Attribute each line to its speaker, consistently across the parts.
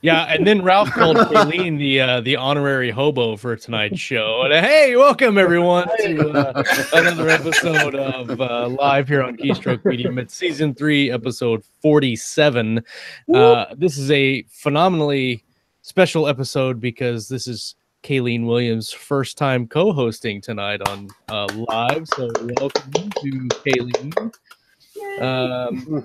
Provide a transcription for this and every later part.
Speaker 1: Yeah, and then Ralph called Kayleen the honorary hobo for tonight's show. And hey, welcome everyone to another episode of Live here on Keystroke Medium. It's season 3, episode 47. This is a phenomenally special episode because this is Kayleen Williams' first time co-hosting tonight on Live. So welcome to Kayleen.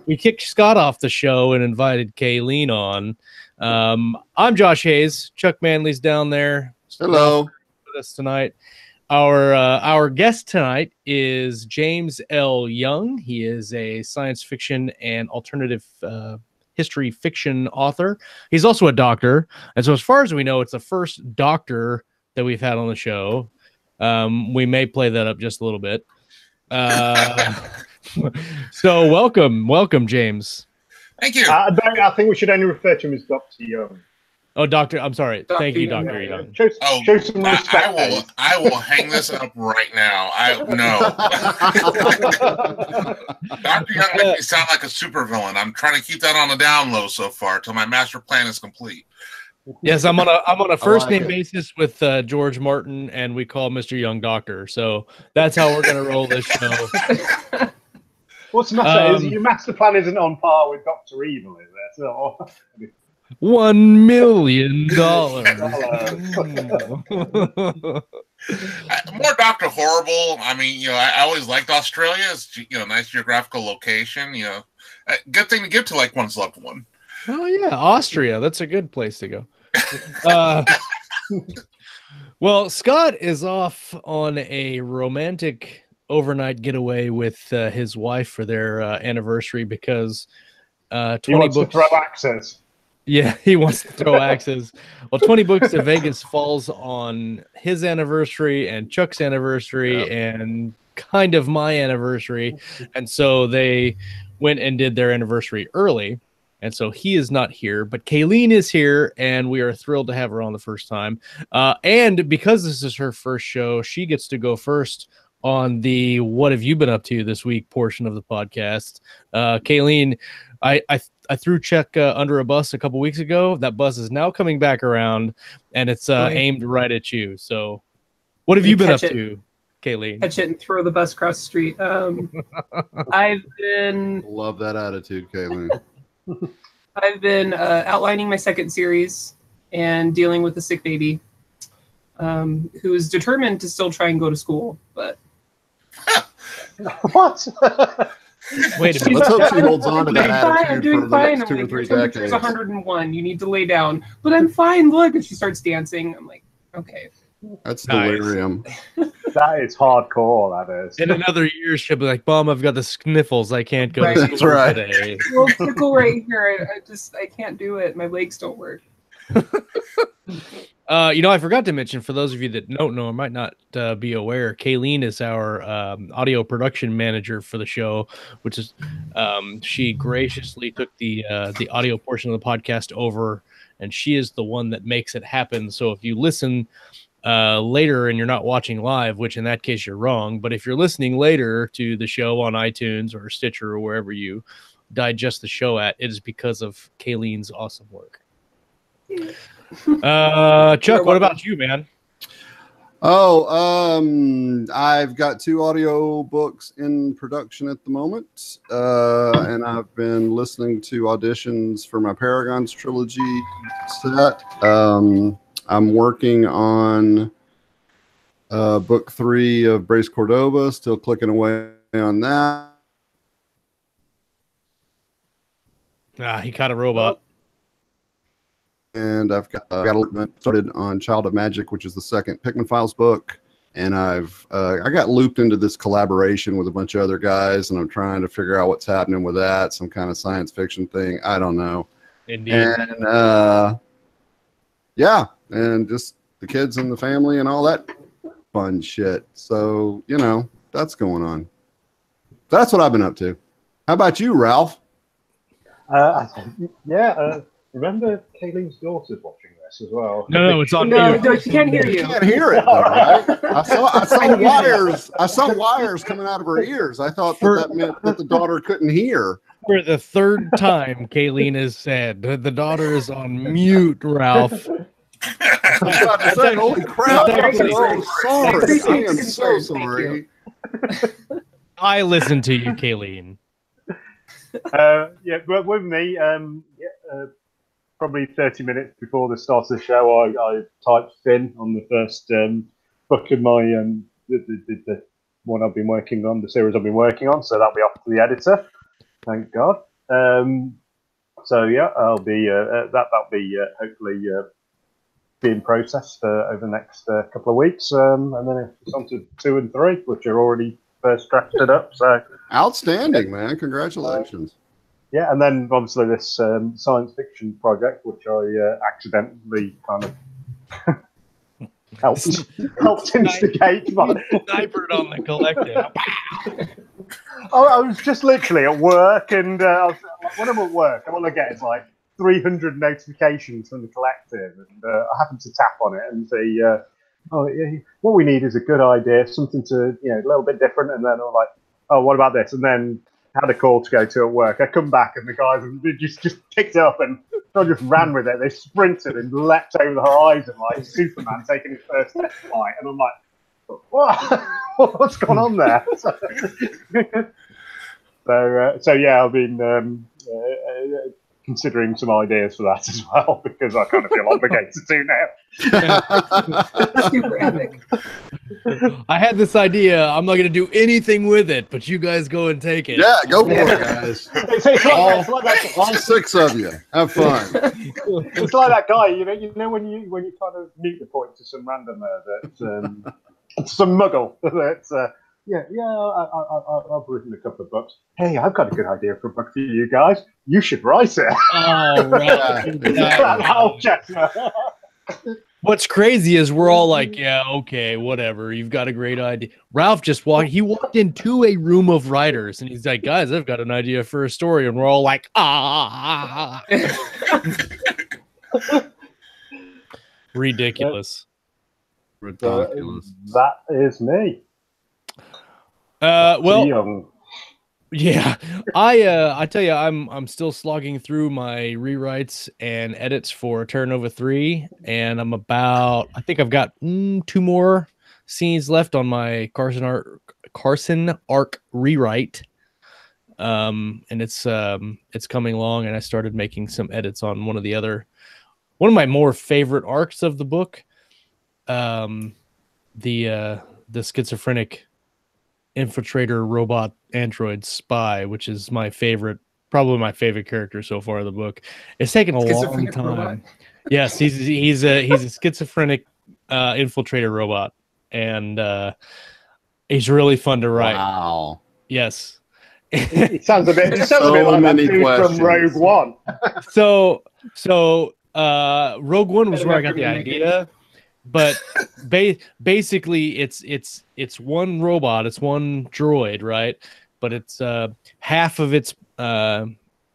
Speaker 1: We kicked Scott off the show and invited Kayleen on. I'm Josh Hayes. Chuck Manley's down there.
Speaker 2: Hello.
Speaker 1: With us tonight. Our guest tonight is James L. Young. He is a science fiction and alternative history fiction author. He's also a doctor, and so as far as we know, it's the first doctor that we've had on the show. We may play that up just a little bit. So welcome, James.
Speaker 3: Thank you.
Speaker 4: I think we should only refer to him as Dr. Young.
Speaker 1: Oh, Doctor. I'm sorry.
Speaker 4: Dr.
Speaker 1: Thank you,
Speaker 4: Young.
Speaker 1: Dr. Young.
Speaker 4: Show some respect.
Speaker 3: I will hang this up right now. Dr. Young makes me sound like a supervillain. I'm trying to keep that on the down low so far till my master plan is complete.
Speaker 1: Yes, I'm on a first name basis with George Martin, and we call Mr. Young Doctor. So that's how we're gonna roll this show.
Speaker 4: What's the matter? Is your master plan isn't on par with Dr. Evil, is it? So,
Speaker 1: $1 million.
Speaker 3: More Dr. Horrible. I mean, I always liked Australia. It's nice geographical location. Good thing to give to like one's loved one.
Speaker 1: Oh yeah, Austria. That's a good place to go. Well, Scott is off on a romantic overnight getaway with his wife for their anniversary because 20
Speaker 4: wants
Speaker 1: books
Speaker 4: to throw axes.
Speaker 1: Yeah, he wants to throw axes. Well, 20 Books to Vegas falls on his anniversary and Chuck's anniversary and kind of my anniversary, and so they went and did their anniversary early. And so he is not here, but Kayleen is here, and we are thrilled to have her on the first time. And because this is her first show, she gets to go first on the "What have you been up to this week" portion of the podcast. Kayleen, I threw Chuck under a bus a couple weeks ago. That bus is now coming back around, and it's aimed right at you. So, what have you been up to, Kayleen?
Speaker 5: Catch it and throw the bus across the street. I've been
Speaker 2: Love that attitude, Kayleen.
Speaker 5: I've been outlining my second series and dealing with a sick baby who is determined to still try and go to school. But
Speaker 4: What?
Speaker 1: Wait a minute.
Speaker 2: Let's hope she holds on to that
Speaker 5: I'm
Speaker 2: attitude
Speaker 5: doing
Speaker 2: for the
Speaker 5: fine.
Speaker 2: next
Speaker 5: I'm
Speaker 2: 2 or
Speaker 5: like,
Speaker 2: 3
Speaker 5: your temperature's
Speaker 2: decades.
Speaker 5: 101. You need to lay down. But I'm fine. Look, and she starts dancing. I'm like, okay.
Speaker 2: That's
Speaker 1: Nice.
Speaker 2: delirium.
Speaker 4: That is hardcore, that is.
Speaker 1: In another year, she'll be like, "Mom, I've got the sniffles. I can't go
Speaker 5: Right.
Speaker 1: to
Speaker 2: That's
Speaker 1: school
Speaker 2: right.
Speaker 1: today."
Speaker 5: Little tickle right here. I can't do it. My legs don't work.
Speaker 1: I forgot to mention, for those of you that don't know or might not be aware, Kayleen is our audio production manager for the show, which is she graciously took the audio portion of the podcast over, and she is the one that makes it happen. So if you listen later and you're not watching live, which in that case you're wrong, but if you're listening later to the show on iTunes or Stitcher or wherever you digest the show at, it is because of Kayleen's awesome work. Chuck, what about you, man?
Speaker 2: I've got 2 audio books in production at the moment, and I've been listening to auditions for my Paragons trilogy set. I'm working on book 3 of Brace Cordova, still clicking away on that.
Speaker 1: He caught a robot.
Speaker 2: And I've got started on Child of Magic, which is the second Pikmin Files book. And I got looped into this collaboration with a bunch of other guys, and I'm trying to figure out what's happening with that. Some kind of science fiction thing. I don't know.
Speaker 1: Indeed.
Speaker 2: And yeah, and just the kids and the family and all that fun shit. So, that's going on. That's what I've been up to. How about you, Ralph?
Speaker 4: Remember Kayleen's daughter's watching this as well.
Speaker 1: No, it's on
Speaker 5: No,
Speaker 1: mute.
Speaker 5: no, she can't hear you.
Speaker 2: You can't hear it, though, right? I saw wires. I saw wires coming out of her ears. I thought that meant that the daughter couldn't hear.
Speaker 1: For the third time, Kayleen has said the daughter is on mute, Ralph.
Speaker 2: I was about to say, holy crap! I'm
Speaker 1: Exactly.
Speaker 2: so sorry. I am so sorry.
Speaker 1: I listen to you, Kayleen.
Speaker 4: Yeah, but with me, probably 30 minutes before the start of the show, I typed Finn on the first book of my the one I've been working on, the series I've been working on. So that'll be off to the editor. Thank God. So yeah, I'll be that'll be hopefully be in process over the next couple of weeks, and then it's on to 2 and 3, which are already first drafted up. So
Speaker 2: Outstanding, man! Congratulations.
Speaker 4: yeah, and then obviously this science fiction project, which I accidentally kind of helped instigate.
Speaker 1: Snipered on the collective.
Speaker 4: I was just literally at work, and when I'm at work, all I get is like 300 notifications from the collective, and I happen to tap on it and say, "Oh, yeah, what we need is a good idea, something to a little bit different." And then I'm like, "Oh, what about this?" And then had a call to go to at work. I come back and the guys just picked it up and I just ran with it. They sprinted and leapt over the horizon like Superman taking his first flight. And I'm like, what? What's going on there? So yeah, I've been considering some ideas for that as well, because I kind of feel obligated to now.
Speaker 5: Super epic.
Speaker 1: I had this idea. I'm not going to do anything with it, but you guys go and take it.
Speaker 2: Yeah, go for it, guys.
Speaker 4: It's like that,
Speaker 2: All 6 of you. Have fun.
Speaker 4: it's like that guy, you know when you kind of mute the point to some randomer that some muggle that's I've written a couple of books. Hey, I've got a good idea for a book for you guys. You should write it.
Speaker 1: Oh,
Speaker 4: right.
Speaker 1: What's crazy is we're all like, yeah, okay, whatever. You've got a great idea. Ralph just walked into a room of writers and he's like, guys, I've got an idea for a story. And we're all like, ah. Ridiculous.
Speaker 2: Ridiculous.
Speaker 4: That is me.
Speaker 1: Well, yeah, I tell you, I'm still slogging through my rewrites and edits for Terranova 3, and I think I've got 2 more scenes left on my Carson arc rewrite. And it's coming along, and I started making some edits on one of my more favorite arcs of the book. The schizophrenic infiltrator robot android spy, which is probably my favorite character so far in the book. It's taken a long time. Robot. Yes, he's a schizophrenic infiltrator robot, and he's really fun to write.
Speaker 2: Wow.
Speaker 1: Yes.
Speaker 4: It sounds a bit like that dude from Rogue One.
Speaker 1: So Rogue One was where I got the idea. But basically, it's one robot, it's one droid, right? But it's half of its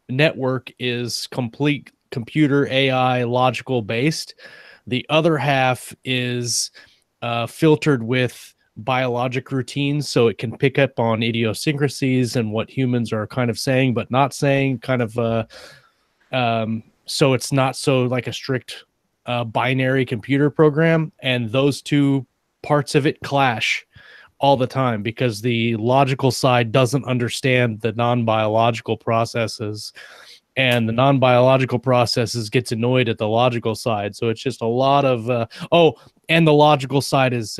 Speaker 1: network is complete computer AI logical based. The other half is filtered with biologic routines, so it can pick up on idiosyncrasies and what humans are kind of saying but not saying. So it's not so like a strict binary computer program, and those two parts of it clash all the time because the logical side doesn't understand the non-biological processes, and the non-biological processes gets annoyed at the logical side. So it's just a lot of and the logical side is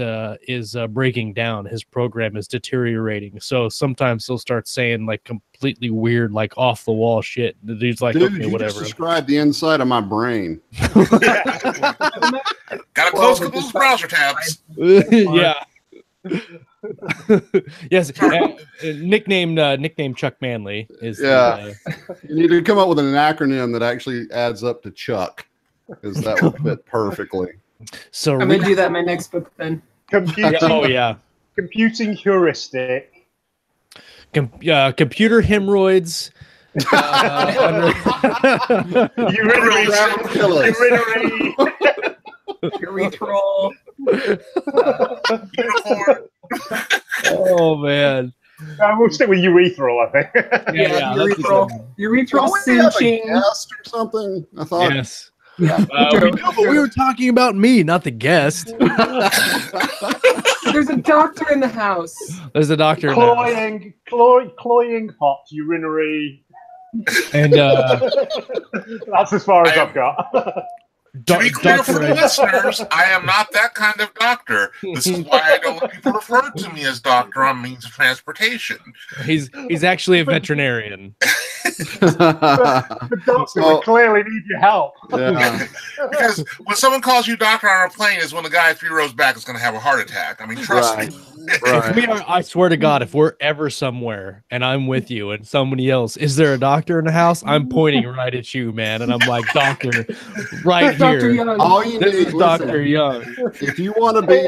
Speaker 1: breaking down. His program is deteriorating. So sometimes he'll start saying like completely weird, like off the wall shit. The dude's like,
Speaker 2: dude,
Speaker 1: okay,
Speaker 2: you
Speaker 1: whatever.
Speaker 2: Just described the inside of my brain.
Speaker 3: Gotta close those browser tabs.
Speaker 1: Yeah. Yes. Nickname Chuck Manley is.
Speaker 2: Yeah. You need to come up with an acronym that actually adds up to Chuck, because that would fit perfectly.
Speaker 1: So
Speaker 5: I'm gonna do that in my next book then.
Speaker 4: Computing heuristic.
Speaker 1: Computer hemorrhoids.
Speaker 5: Urethral.
Speaker 1: Oh man.
Speaker 4: We'll stick with urethral, I think.
Speaker 1: Yeah,
Speaker 5: urethral
Speaker 2: Don't we have a
Speaker 5: cinching.
Speaker 2: guest or something? I thought.
Speaker 1: Yes.
Speaker 5: Yeah,
Speaker 1: We do, but we were talking about me, not the guest.
Speaker 5: there's a doctor in the house.
Speaker 1: There's a doctor in the house.
Speaker 4: Cloying hot urinary.
Speaker 1: And
Speaker 4: That's as far as I've got.
Speaker 3: To be clear for the listeners, I am not that kind of doctor. This is why I don't let people refer to me as doctor on means of transportation.
Speaker 1: he's actually a veterinarian.
Speaker 4: The doctor would clearly need your help.
Speaker 2: Yeah.
Speaker 3: Because when someone calls you doctor on a plane is when the guy 3 rows back is going to have a heart attack. I mean, trust me.
Speaker 2: Right.
Speaker 1: I swear to God, if we're ever somewhere and I'm with you and somebody else, is there a doctor in the house? I'm pointing right at you, man, and I'm like, doctor, right
Speaker 5: Dr.
Speaker 1: here.
Speaker 5: Young.
Speaker 2: All you
Speaker 1: This
Speaker 2: need,
Speaker 1: is Dr. Young.
Speaker 2: if you want to be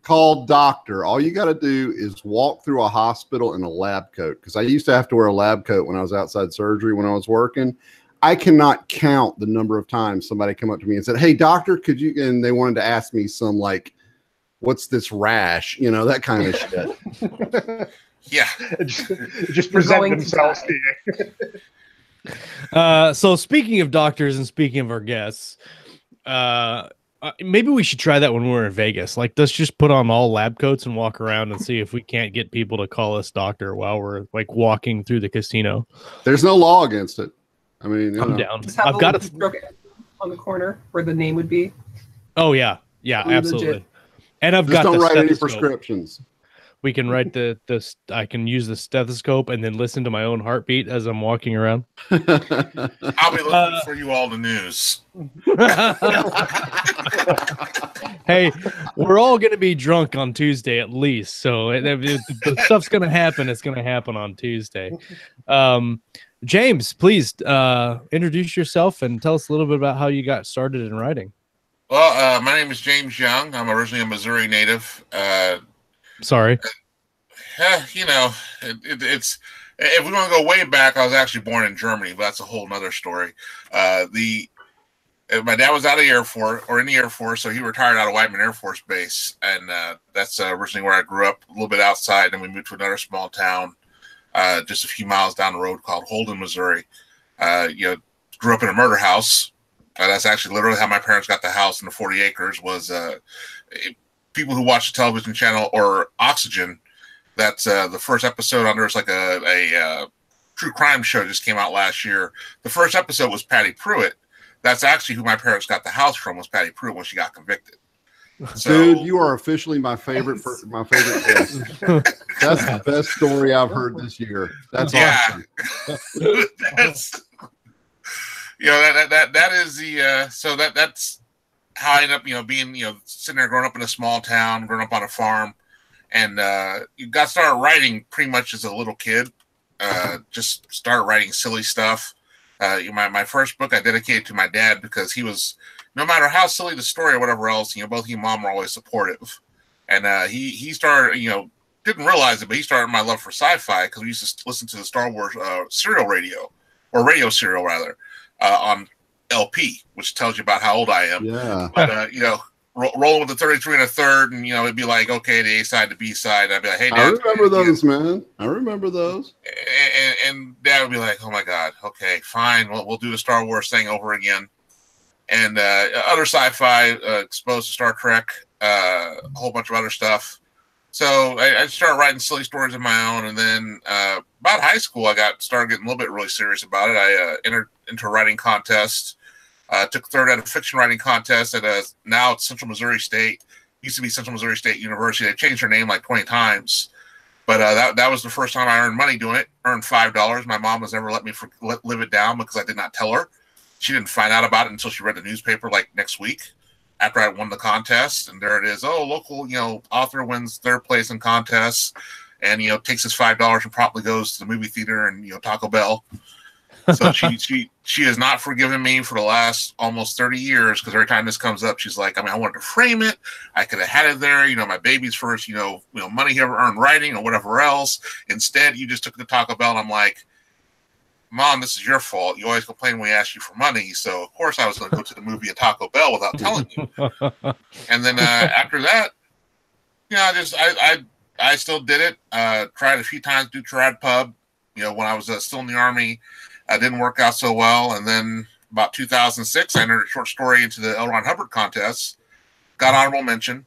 Speaker 2: called doctor, all you got to do is walk through a hospital in a lab coat. Because I used to have to wear a lab coat when I was outside surgery when I was working. I cannot count the number of times somebody come up to me and said, "Hey, doctor, could you?" And they wanted to ask me some like, "What's this rash?" You know, that kind of shit.
Speaker 3: Yeah.
Speaker 4: Just present themselves to you.
Speaker 1: So speaking of doctors and speaking of our guests, maybe we should try that when we're in Vegas. Like, let's just put on all lab coats and walk around and see if we can't get people to call us doctor while we're like walking through the casino.
Speaker 2: There's no law against it. I mean,
Speaker 1: I'm down.
Speaker 5: Just have
Speaker 1: I've got it
Speaker 5: on the corner where the name would be.
Speaker 1: Oh yeah,
Speaker 5: Really
Speaker 1: absolutely.
Speaker 5: legit.
Speaker 1: And I've
Speaker 2: just
Speaker 1: got
Speaker 2: don't
Speaker 1: the
Speaker 2: write any
Speaker 1: stethoscope.
Speaker 2: prescriptions.
Speaker 1: We can write I can use the stethoscope and then listen to my own heartbeat as I'm walking around.
Speaker 3: I'll be looking for you all the news.
Speaker 1: Hey, we're all going to be drunk on Tuesday at least. So if the stuff's going to happen, it's going to happen on Tuesday. James, please introduce yourself and tell us a little bit about how you got started in writing.
Speaker 3: Well, my name is James Young. I'm originally a Missouri native.
Speaker 1: Sorry.
Speaker 3: You know, it's if we want to go way back, I was actually born in Germany, but that's a whole nother story. My dad was out of the Air Force or in the Air Force, so he retired out of Whiteman Air Force Base, and that's originally where I grew up, a little bit outside, and we moved to another small town just a few miles down the road called Holden, Missouri. Grew up in a murder house. That's actually literally how my parents got the house in the 40 acres. Was people who watch the television channel or Oxygen. That's the first episode on. There's like a true crime show just came out last year. The first episode was Patty Pruitt. That's actually who my parents got the house from. Was Patty Pruitt when she got convicted. So,
Speaker 2: dude, you are officially my favorite. My favorite guest. That's the best story I've heard this year. That's awesome.
Speaker 3: That's, that is the so that's how I ended up being sitting there growing up in a small town, growing up on a farm, and you got started writing pretty much as a little kid. Just started writing silly stuff. My first book I dedicated to my dad because he was, no matter how silly the story or whatever else, both he and mom were always supportive. And he started, didn't realize it, but he started my love for sci-fi because we used to listen to the Star Wars serial radio, or radio serial rather, on LP, which tells you about how old I am.
Speaker 2: Yeah.
Speaker 3: But, rolling with the 33 1/3, and, it'd be like, okay, the A side, the B side. I'd be like, hey, Dad.
Speaker 2: I remember those, man. I remember those.
Speaker 3: And Dad would be like, oh my God, okay, fine. We'll do the Star Wars thing over again. And other sci-fi, exposed to Star Trek, a whole bunch of other stuff. So I started writing silly stories of my own. And then about high school, I started getting a little bit really serious about it. I entered into a writing contest. Took third at a fiction writing contest at now it's Central Missouri State. Used to be Central Missouri State University. They changed their name like 20 times. But that was the first time I earned money doing it. Earned $5. My mom has never let me live it down because I did not tell her. She didn't find out about it until she read the newspaper like next week after I won the contest. And there it is. Oh, local author wins third place in contests, and takes his $5 and probably goes to the movie theater and Taco Bell. So she has not forgiven me for the last almost 30 years because every time this comes up, she's like, I wanted to frame it. I could have had it there. My baby's first, money he ever earned writing or whatever else. Instead, you just took the Taco Bell. And I'm like, Mom, this is your fault. You always complain when we ask you for money. So, of course, I was going to go to the movie at Taco Bell without telling you. And then after that, I I still did it. Tried a few times to do trad pub. When I was still in the Army, didn't work out so well. And then about 2006, I entered a short story into the L. Ron Hubbard contest, got honorable mention.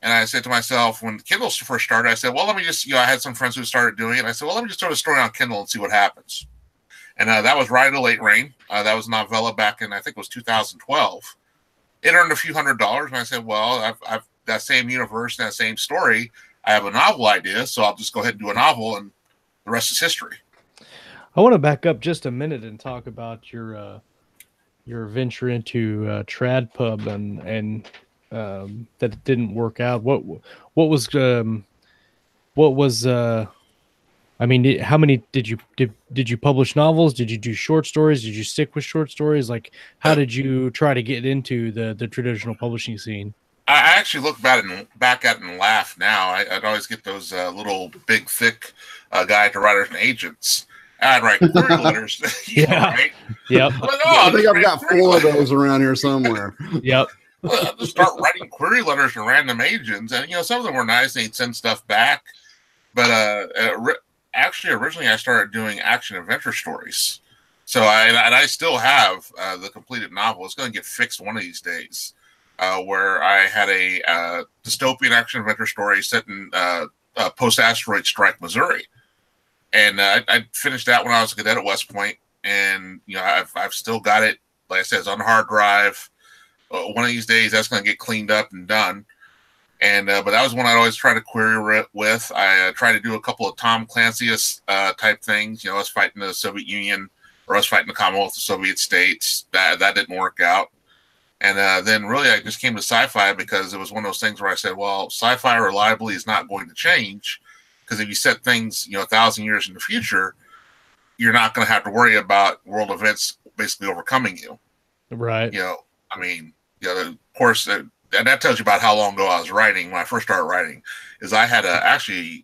Speaker 3: And I said to myself, when Kindle first started, I said, well, let me just, I had some friends who started doing it. I said, well, let me just start a story on Kindle and see what happens. And that was Ride a Late Rain. That was a novella back in, I think it was 2012. It earned a few $100s. And I said, well, I've that same universe and that same story. I have a novel idea, so I'll just go ahead and do a novel, and the rest is history.
Speaker 1: I want to back up just a minute and talk about your venture into trad pub and that it didn't work out. What was I mean, how many did you publish novels? Did you do short stories? Did you stick with short stories? Like, how did you try to get into the traditional publishing scene?
Speaker 3: I actually look back at it and laugh now. I'd always get those little, big, thick guide to writers and agents. I'd write query letters. Right?
Speaker 1: Yep.
Speaker 2: I think I've got 4 of those around here somewhere.
Speaker 1: Yep.
Speaker 3: I'll just start writing query letters to random agents, and some of them were nice. They'd send stuff back, but actually, originally I started doing action adventure stories. So I still have the completed novel. It's going to get fixed one of these days. Where I had a dystopian action adventure story set in post-asteroid strike Missouri, and I finished that when I was a cadet at West Point, and I've still got it. Like I said, it's on the hard drive. One of these days, that's going to get cleaned up and done. And but that was one I'd always try to query with. I tried to do a couple of Tom Clancy type things. Us fighting the Soviet Union or us fighting the Commonwealth of the Soviet States. That didn't work out. And then really I just came to sci-fi because it was one of those things where I said, well, sci-fi reliably is not going to change, because if you set things, 1,000 years in the future, you're not going to have to worry about world events basically overcoming you.
Speaker 1: Right.
Speaker 3: Of course, and that tells you about how long ago I was writing. When I first started writing, is I had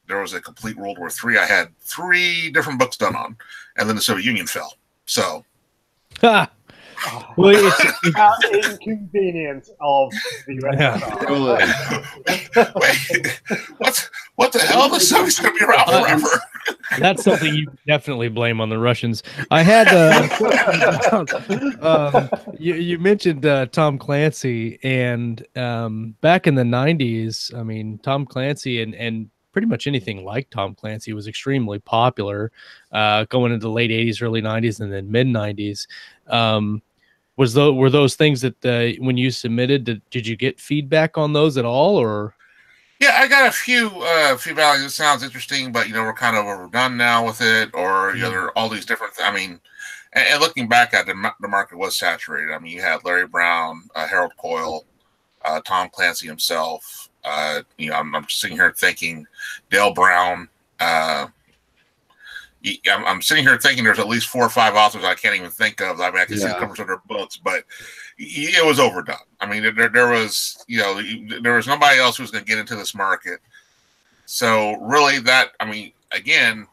Speaker 3: there was a complete World War III. I had 3 different books done on, and then the Soviet Union fell. So.
Speaker 1: Well, it's
Speaker 4: inconvenience of the
Speaker 1: USSR.
Speaker 3: Wait, what the hell? The Soviets going to be around forever.
Speaker 1: That's something you definitely blame on the Russians. I had you mentioned Tom Clancy, and back in the 90s, I mean, Tom Clancy and pretty much anything like Tom Clancy was extremely popular, going into the late 80s, early 90s, and then mid 90s. Were those things that when you submitted, did you get feedback on those at all, or?
Speaker 3: Yeah, I got a few feedback. It sounds interesting, but we're kind of overdone now with it, or there are all these different. I mean, and looking back at it, the market was saturated. I mean, you had Larry Brown, Harold Coyle, Tom Clancy himself. I'm sitting here thinking Dale Brown. I'm sitting here thinking there's at least 4 or 5 authors I can't even think of. I mean, I can see the covers of their books, but it was overdone. I mean, there was, there was nobody else who was going to get into this market. So really again,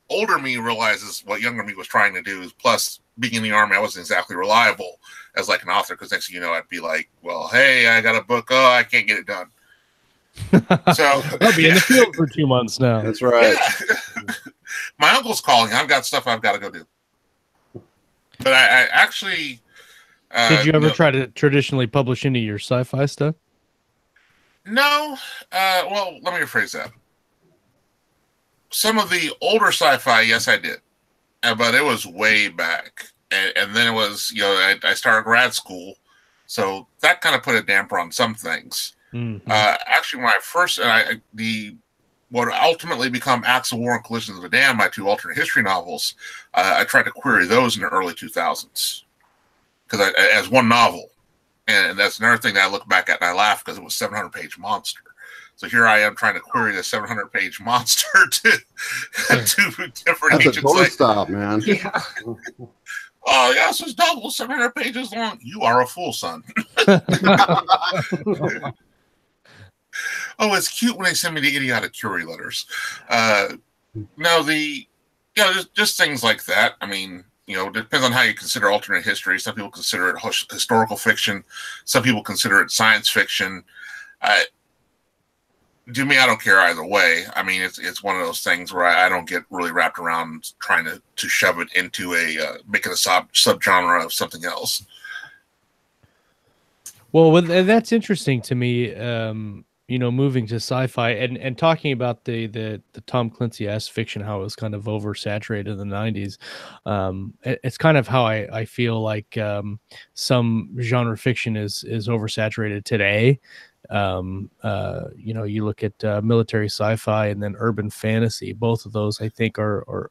Speaker 3: older me realizes what younger me was trying to do. Plus, being in the Army, I wasn't exactly reliable as like an author, because next thing you know, I'd be like, well, hey, I got a book. Oh, I can't get it done. So
Speaker 1: I'll be in the field for 2 months now.
Speaker 2: That's right.
Speaker 3: Yeah. My uncle's calling. I've got stuff I've got to go do. But I actually...
Speaker 1: did you ever try to traditionally publish any of your sci-fi stuff?
Speaker 3: No. Well, let me rephrase that. Some of the older sci-fi, yes, I did. But it was way back. And then it was, I started grad school. So that kind of put a damper on some things. Mm-hmm. Actually, when I first... what ultimately become Acts of War and Collisions of the Damned, my 2 alternate history novels, I tried to query those in the early 2000s because as one novel, and that's another thing that I look back at and I laugh because it was a 700-page monster. So here I am trying to query the 700-page monster to different.
Speaker 2: That's a toy stop, man.
Speaker 3: Yeah. Oh yes, it's double 700 pages long. You are a fool, son. Oh, it's cute when they send me the idiotic query letters. Just things like that. I mean, it depends on how you consider alternate history. Some people consider it historical fiction. Some people consider it science fiction. To me, I don't care either way. I mean, it's one of those things where I don't get really wrapped around trying to shove it into make it a subgenre of something else.
Speaker 1: Well, that's interesting to me. Moving to sci-fi and talking about the Tom Clancy-esque fiction, how it was kind of oversaturated in the 90s. It's kind of how I feel like some genre fiction is oversaturated today. You look at military sci-fi and then urban fantasy. Both of those, I think, are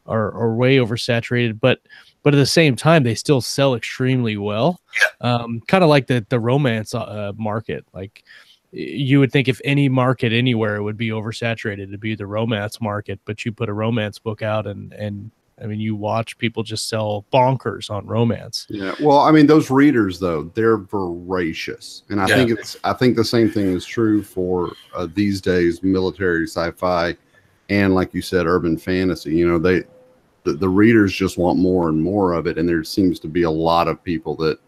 Speaker 1: way oversaturated, but at the same time, they still sell extremely well. Kind of like the romance market. Like, you would think if any market anywhere it would be oversaturated, it'd be the romance market. But you put a romance book out, and I mean, you watch people just sell bonkers on romance.
Speaker 2: Yeah. Well, I mean, those readers though, they're voracious, and I think the same thing is true for these days military sci-fi, and like you said, urban fantasy. You know, the readers just want more and more of it, and there seems to be a lot of people that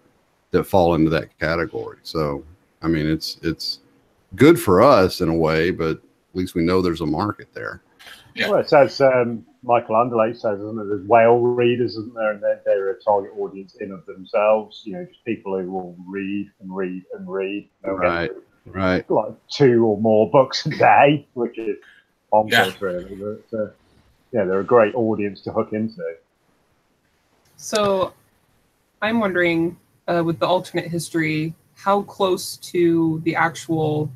Speaker 2: fall into that category. So, I mean, it's good for us in a way, but at least we know there's a market there.
Speaker 3: Yeah.
Speaker 4: Well, it says Michael Anderle says, isn't it? There's whale readers, isn't there? And they're a target audience in of themselves. You know, just people who will read and read and read.
Speaker 2: Right.
Speaker 4: Like 2 or more books a day, which is bonkers, really. But they're a great audience to hook into.
Speaker 5: So, I'm wondering, with the alternate history, how close to the actual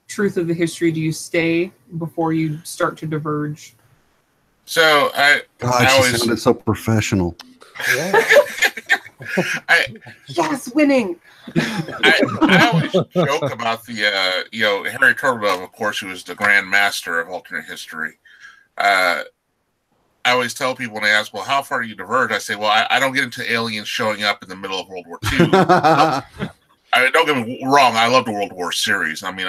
Speaker 5: truth of the history do you stay before you start to diverge?
Speaker 3: So I always
Speaker 2: sounded so professional.
Speaker 5: Yes, winning.
Speaker 3: I always joke about the Harry Turtledove, of course, who is the Grand Master of alternate history. I always tell people when they ask, well, how far do you diverge? I say, well, I don't get into aliens showing up in the middle of World War II. Don't get me wrong, I love the World War series. I mean,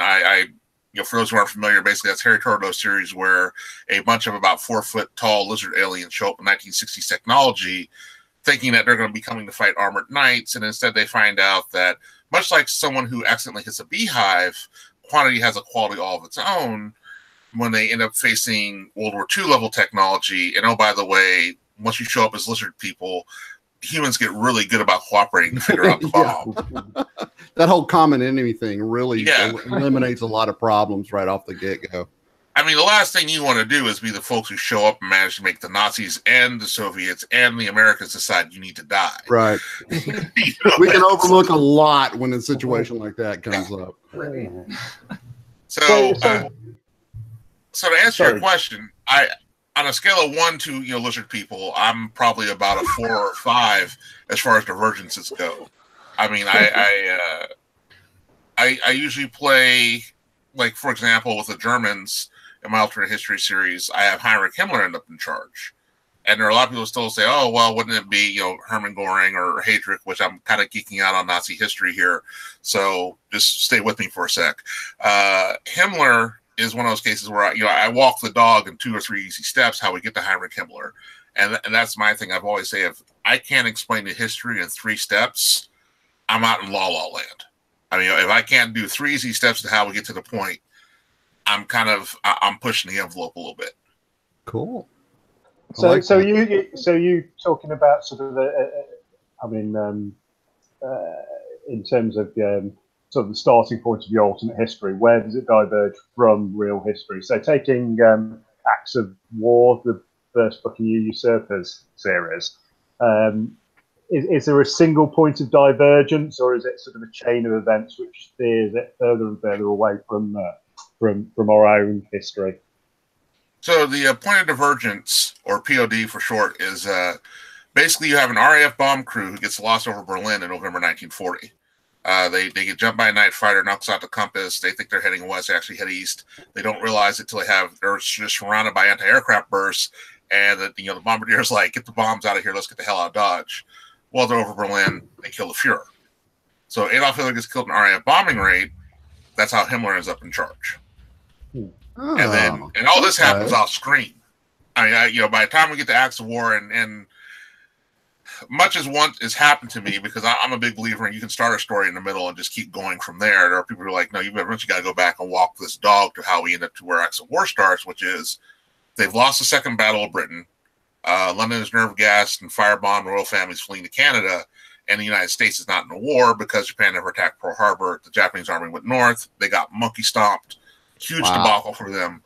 Speaker 3: for those who aren't familiar, basically that's Harry Turtledove series where a bunch of about 4 foot tall lizard aliens show up in 1960s technology, thinking that they're going to be coming to fight armored knights, and instead they find out that, much like someone who accidentally hits a beehive, quantity has a quality all of its own when they end up facing World War II level technology. And oh, by the way, once you show up as lizard people, humans get really good about cooperating to figure out the bomb.
Speaker 2: That whole common enemy thing really eliminates a lot of problems right off the get-go.
Speaker 3: I mean, the last thing you want to do is be the folks who show up and manage to make the Nazis and the Soviets and the Americans decide you need to die.
Speaker 2: Right. We can overlook a lot when a situation like that comes up.
Speaker 3: So to answer your question, on a scale of 1 to lizard people, I'm probably about a 4 or 5 as far as divergences go. I mean, I usually play, like, for example, with the Germans in my alternate history series, I have Heinrich Himmler end up in charge, and there are a lot of people still say, "Oh, well, wouldn't it be Hermann Goring or Heydrich?" Which I'm kind of geeking out on Nazi history here, so just stay with me for a sec. Himmler is one of those cases where I walk the dog in 2 or 3 easy steps how we get to Heinrich Himmler, and that's my thing. I've always say, if I can't explain the history in 3 steps, I'm out in la la land. I mean, if I can't do 3 easy steps to how we get to the point, I'm pushing the envelope a little bit.
Speaker 2: Cool.
Speaker 4: So you talking about sort of in terms of sort of the starting point of your alternate history, where does it diverge from real history? So taking Acts of War, the first book in your Usurpers series, is there a single point of divergence, or is it sort of a chain of events which steers it further and further away from our own history?
Speaker 3: So the point of divergence, or POD for short, is basically you have an RAF bomb crew who gets lost over Berlin in November 1940. They get jumped by a night fighter, knocks out the compass. They think they're heading west, they actually head east. They don't realize it until they're just surrounded by anti-aircraft bursts, and the bombardier's like, "Get the bombs out of here, let's get the hell out of Dodge." Well, they're over Berlin, they kill the Fuhrer. So Adolf Hitler gets killed in an RAF bombing raid. That's how Himmler ends up in charge.
Speaker 2: Oh,
Speaker 3: and all this happens off screen. I mean, by the time we get to Acts of War and much as what has happened to me, because I'm a big believer in you can start a story in the middle and just keep going from there. There are people who are like, no, you've eventually got to go back and walk this dog to how we end up to where Acts of War starts, which is they've lost the Second Battle of Britain. London is nerve gassed and firebombed, royal families fleeing to Canada, and the United States is not in a war because Japan never attacked Pearl Harbor. The Japanese army went north. They got monkey stomped. Huge debacle for them.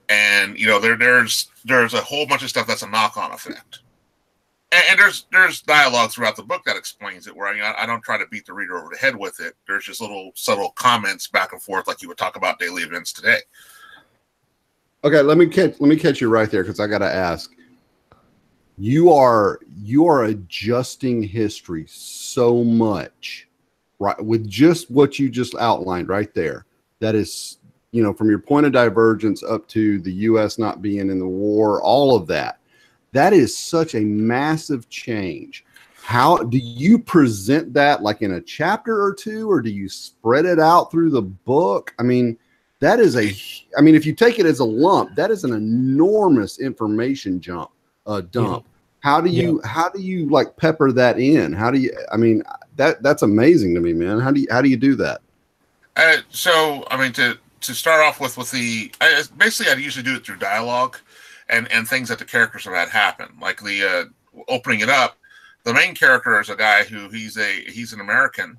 Speaker 3: And there's a whole bunch of stuff that's a knock-on effect. And there's dialogue throughout the book that explains it, where I don't try to beat the reader over the head with it. There's just little subtle comments back and forth, like you would talk about daily events today.
Speaker 2: Okay, let me catch you right there, because I got to ask. You are adjusting history so much, right? With just what you just outlined right there. That is, from your point of divergence up to the U.S. not being in the war, all of that. That is such a massive change. How do you present that, like in a chapter or two, or do you spread it out through the book? I mean, if you take it as a lump, that is an enormous information dump.
Speaker 1: Yeah.
Speaker 2: How do you like pepper that in? That's amazing to me, man. How do you do that?
Speaker 3: To start off with basically I'd usually do it through dialogue and things that the characters have had happen. Like the opening it up, the main character is a guy who he's an American,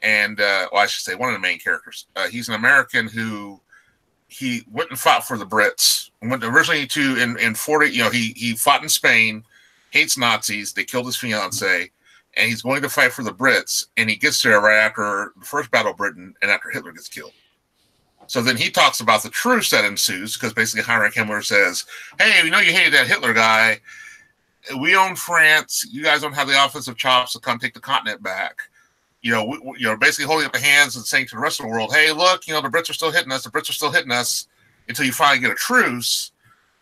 Speaker 3: and I should say one of the main characters. He's an American who he went and fought for the Brits. Went originally in 40. He fought in Spain, hates Nazis. They killed his fiance, and he's going to fight for the Brits. And he gets there right after the First Battle of Britain and after Hitler gets killed. So then he talks about the truce that ensues, because basically Heinrich Himmler says, hey, we know you hated that Hitler guy. We own France. You guys don't have the offensive chops to come take the continent back. Basically holding up the hands and saying to the rest of the world, hey, look, the Brits are still hitting us. The Brits are still hitting us, until you finally get a truce.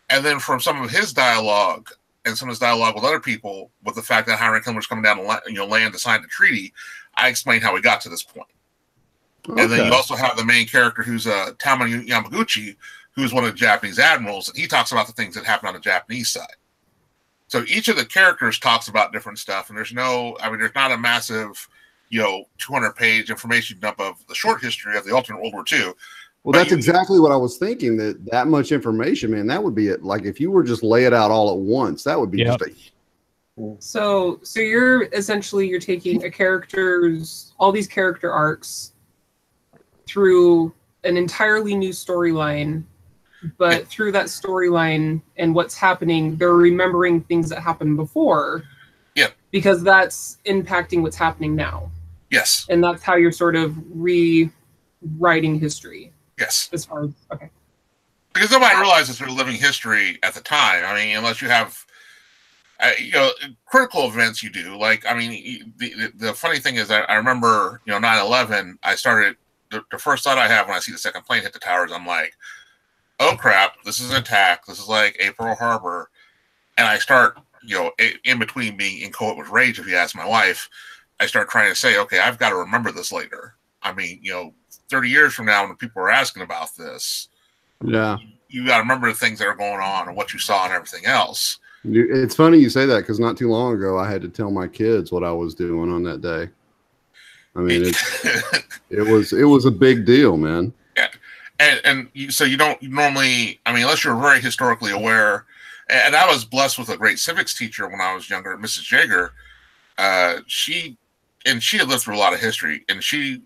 Speaker 3: And then from some of his dialogue and some of his dialogue with other people, with the fact that Heinrich Himmler's coming down to land to sign the treaty, I explain how we got to this point. Okay. And then you also have the main character who's Tama Yamaguchi, who's one of the Japanese admirals, and he talks about the things that happen on the Japanese side. So each of the characters talks about different stuff, and there's not a massive, 200-page information dump of the short history of the alternate World War II.
Speaker 2: Well, that's exactly what I was thinking. That much information, man, that would be it. Like if you were just lay it out all at once, that would be just a.
Speaker 5: So you're taking all these character arcs through an entirely new storyline, but through that storyline and what's happening, they're remembering things that happened before.
Speaker 3: Yeah. Because
Speaker 5: that's impacting what's happening now.
Speaker 3: Yes.
Speaker 5: And that's how you're sort of rewriting history.
Speaker 3: Yes.
Speaker 5: As far as, okay.
Speaker 3: Because nobody realizes they're living history at the time. Unless you have, critical events you do. Like, the funny thing is, I remember, 9/11, I started, the first thought I have when I see the second plane hit the towers, I'm like, oh crap, this is an attack. This is like a Pearl Harbor. And I start, in between being inchoate with rage, if you ask my wife, I start trying to say, okay, I've got to remember this later. 30 years from now, when people are asking about this, you got to remember the things that are going on and what you saw and everything else.
Speaker 2: It's funny you say that, because not too long ago, I had to tell my kids what I was doing on that day. It was a big deal, man.
Speaker 3: Yeah. So you don't normally, unless you're very historically aware, and I was blessed with a great civics teacher when I was younger, Mrs. Jaeger. She had lived through a lot of history, and she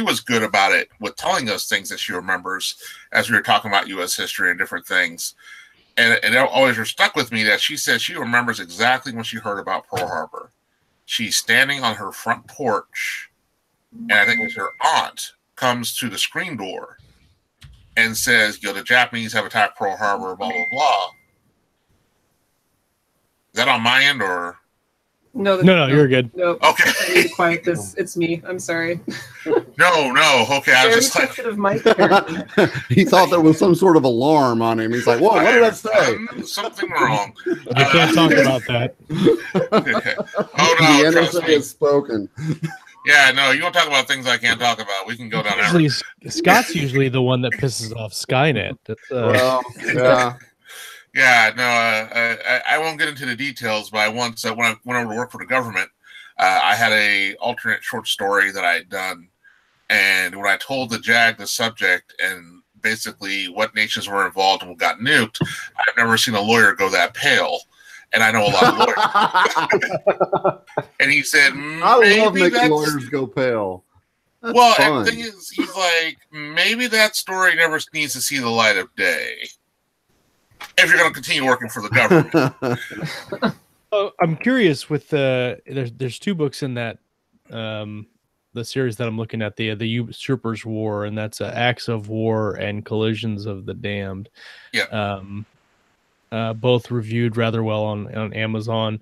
Speaker 3: was good about it with telling us things that she remembers as we were talking about U.S. history and different things. And it always stuck with me that she said she remembers exactly when she heard about Pearl Harbor. She's standing on her front porch, and I think it was her aunt comes to the screen door and says, the Japanese have attacked Pearl Harbor, blah, blah, blah. Is that on my end, or?
Speaker 5: No,
Speaker 1: you're good.
Speaker 5: No,
Speaker 3: okay.
Speaker 5: I need to quiet this. It's me. I'm sorry.
Speaker 3: No. Okay, I was just like,
Speaker 2: he thought there was some sort of alarm on him. He's like, "Whoa, what did that say?
Speaker 3: Something wrong."
Speaker 1: I can't talk about that.
Speaker 3: Oh no,
Speaker 2: the NSA has spoken.
Speaker 3: Yeah, no, you won't talk about things I can't talk about. We can go down
Speaker 1: Scott's usually the one that pisses off Skynet.
Speaker 2: Well, yeah.
Speaker 3: Yeah, no, I won't get into the details, but I once, when I went over to work for the government, I had a alternate short story that I had done, and when I told the JAG the subject and basically what nations were involved and what got nuked, I've never seen a lawyer go that pale, and I know a lot of lawyers. And he said,
Speaker 2: I love making lawyers go pale. That's
Speaker 3: well,
Speaker 2: fun.
Speaker 3: and the thing is, he's like, maybe that story never needs to see the light of day if you're going to continue working for the government.
Speaker 1: I'm curious with there's two books in that the series that I'm looking at, the Usurpers War, and that's Acts of War and Collisions of the Damned.
Speaker 3: Yeah.
Speaker 1: Both reviewed rather well on Amazon.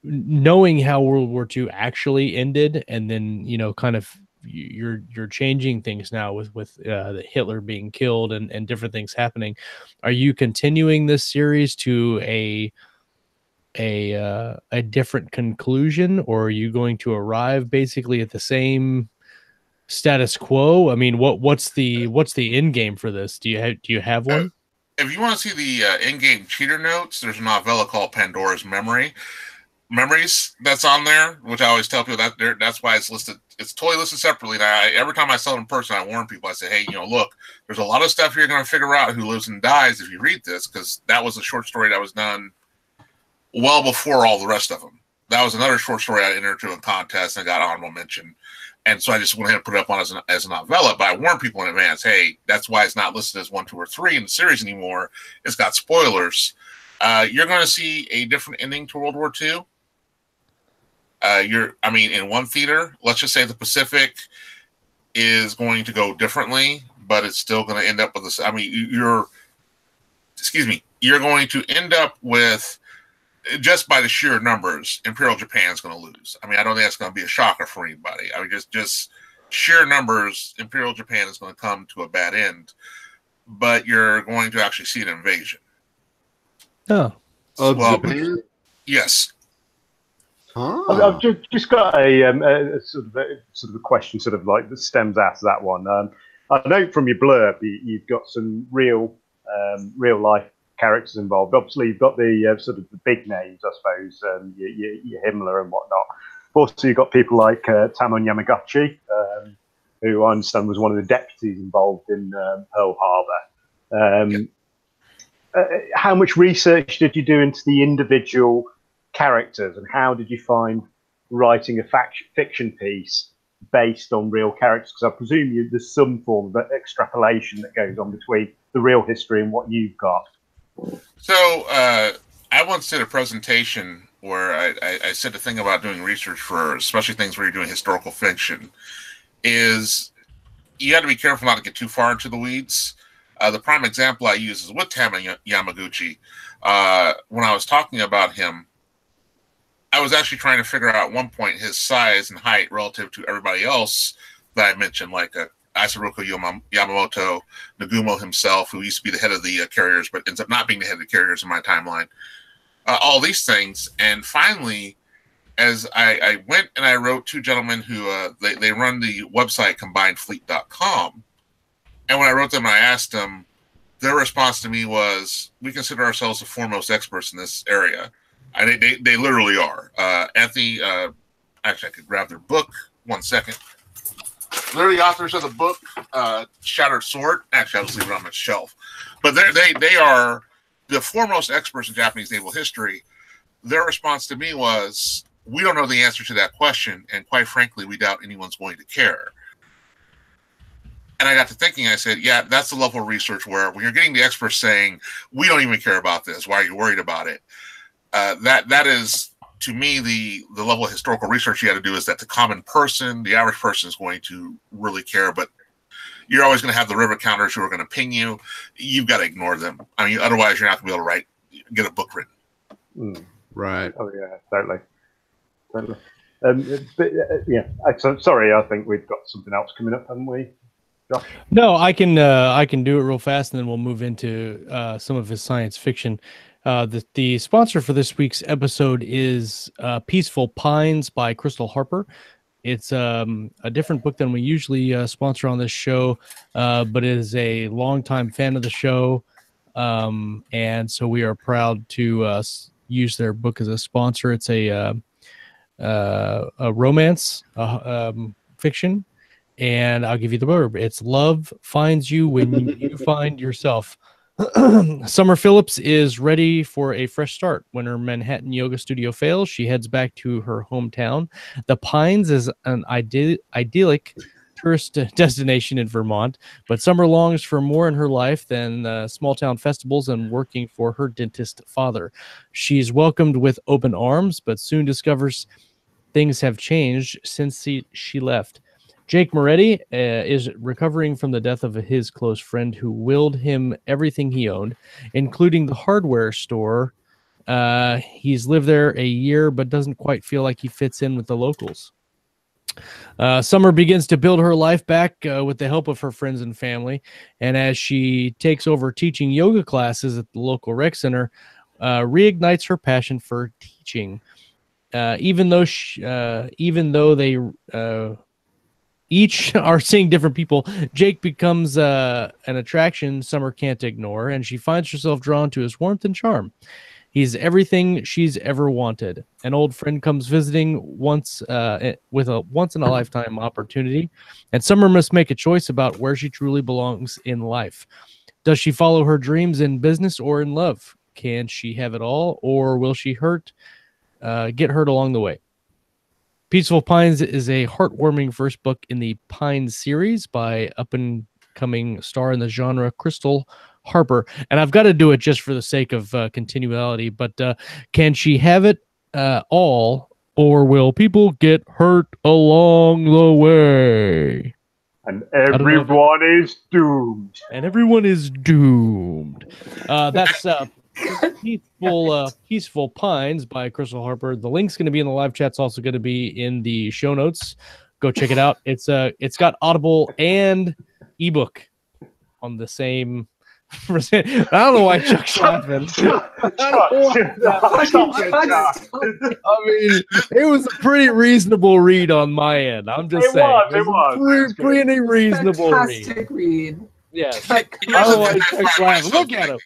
Speaker 1: Knowing how World War II actually ended, and then kind of you're changing things now with the Hitler being killed and different things happening. Are you continuing this series to a different conclusion, or are you going to arrive basically at the same status quo? I mean, what's the end game for this? Do you have one?
Speaker 3: If you want to see the in-game cheater notes, there's a novella called Pandora's Memories that's on there, which I always tell people that's why it's listed. It's totally listed separately. And every time I sell it in person, I warn people. I say, hey, look, there's a lot of stuff you're going to figure out who lives and dies if you read this, because that was a short story that was done well before all the rest of them. That was another short story I entered into a contest and got honorable mention. And so I just went ahead and put it up on as a novella. But I warn people in advance, hey, that's why it's not listed as 1, 2, or 3 in the series anymore. It's got spoilers. You're going to see a different ending to World War II. In one theater, let's just say the Pacific is going to go differently, but it's still going to end up with this. I mean, you're going to end up with, just by the sheer numbers, Imperial Japan's going to lose. I mean, I don't think that's going to be a shocker for anybody. I mean, just sheer numbers, Imperial Japan is going to come to a bad end, but you're going to actually see an invasion.
Speaker 1: Oh,
Speaker 2: Japan?
Speaker 3: Yes.
Speaker 2: Huh.
Speaker 4: I've just got a sort of a question, sort of like that stems out of that one. I know from your blurb you've got some real life characters involved. Obviously, you've got the sort of the big names, I suppose, your Himmler and whatnot. Also, you've got people like Tamon Yamaguchi, who I understand was one of the deputies involved in Pearl Harbor. How much research did you do into the individual characters, and how did you find writing a fiction piece based on real characters? Because I presume there's some form of extrapolation that goes on between the real history and what you've got.
Speaker 3: So I once did a presentation where I said the thing about doing research for especially things where you're doing historical fiction is you got to be careful not to get too far into the weeds. The prime example I use is with Tamon Yamaguchi. When I was talking about him, I was actually trying to figure out at one point his size and height relative to everybody else that I mentioned, like Isoroku Yamamoto, Nagumo himself, who used to be the head of the carriers, but ends up not being the head of the carriers in my timeline. All these things. And finally, as I went and I wrote two gentlemen who they run the website combinedfleet.com. And when I wrote them, I asked them, their response to me was, we consider ourselves the foremost experts in this area. And they literally are. Anthony, actually, I could grab their book. 1 second. They're the authors of the book, Shattered Sword. Actually, I'll just leave it on my shelf. But they are the foremost experts in Japanese naval history. Their response to me was, we don't know the answer to that question, and quite frankly, we doubt anyone's going to care. And I got to thinking, I said, yeah, that's the level of research where when you're getting the experts saying, we don't even care about this, why are you worried about it? That is, to me, the level of historical research you got to do is that the common person, the average person is going to really care, but you're always going to have the river counters who are going to ping you. You've got to ignore them. I mean, otherwise you're not going to be able to get a book written.
Speaker 4: Mm.
Speaker 2: Right.
Speaker 4: Oh, yeah, totally. Sorry, I think we've got something else coming up, haven't we? Josh?
Speaker 1: No, I can do it real fast, and then we'll move into some of his science fiction. The sponsor for this week's episode is Peaceful Pines by Crystal Harper. It's a different book than we usually sponsor on this show, but it is a longtime fan of the show. And so we are proud to use their book as a sponsor. It's a romance fiction, and I'll give you the blurb. It's love finds you when you find yourself. Summer Phillips is ready for a fresh start. When her Manhattan yoga studio fails, she heads back to her hometown. The Pines is an idyllic tourist destination in Vermont, but Summer longs for more in her life than small town festivals and working for her dentist father. She's welcomed with open arms, but soon discovers things have changed since she left. Jake Moretti is recovering from the death of his close friend who willed him everything he owned, including the hardware store. He's lived there a year, but doesn't quite feel like he fits in with the locals. Summer begins to build her life back with the help of her friends and family. And as she takes over teaching yoga classes at the local rec center, reignites her passion for teaching. Even though they each are seeing different people, Jake becomes an attraction Summer can't ignore, and she finds herself drawn to his warmth and charm. He's everything she's ever wanted. An old friend comes visiting with a once-in-a-lifetime opportunity, and Summer must make a choice about where she truly belongs in life. Does she follow her dreams in business or in love? Can she have it all, or will she get hurt along the way? Peaceful Pines is a heartwarming first book in the Pines series by up-and-coming star in the genre, Crystal Harper. And I've got to do it just for the sake of continuity, but can she have it all, or will people get hurt along the way?
Speaker 4: And everyone is doomed.
Speaker 1: And everyone is doomed. That's Peaceful Pines by Crystal Harper. The link's going to be in the live chat. It's also going to be in the show notes. Go check it out. It's got Audible and ebook on the same. I don't know why Chuck's laughing. I mean, it was a pretty reasonable read on my end. I'm just saying. It was pretty reasonable read. Yes. Otherwise, Chuck's laughing. Look at him.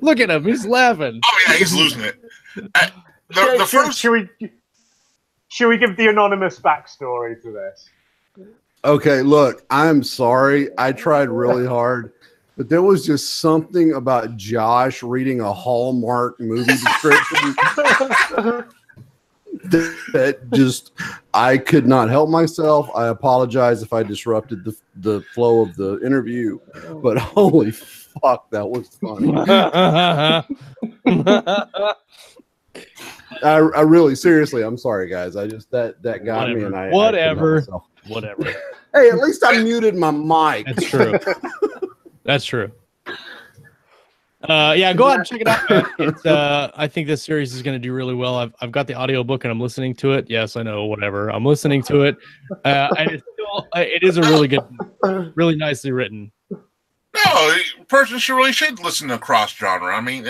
Speaker 1: Look at him. He's laughing.
Speaker 3: Oh yeah, he's losing it.
Speaker 4: Should we give the anonymous backstory to this?
Speaker 2: Okay, look, I'm sorry. I tried really hard, but there was just something about Josh reading a Hallmark movie description that just, I could not help myself. I apologize if I disrupted the flow of the interview, but holy fuck, that was funny. I really, seriously, I'm sorry, guys. I just that got me, and I
Speaker 1: whatever.
Speaker 2: Hey, at least I muted my mic.
Speaker 1: That's true. That's true. Yeah, go ahead and check it out. It's, I think this series is going to do really well. I've got the audiobook and I'm listening to it. Yes, I know, whatever. I'm listening to it. And it is a really good, really nicely written.
Speaker 3: No, a person should listen to cross genre. I mean,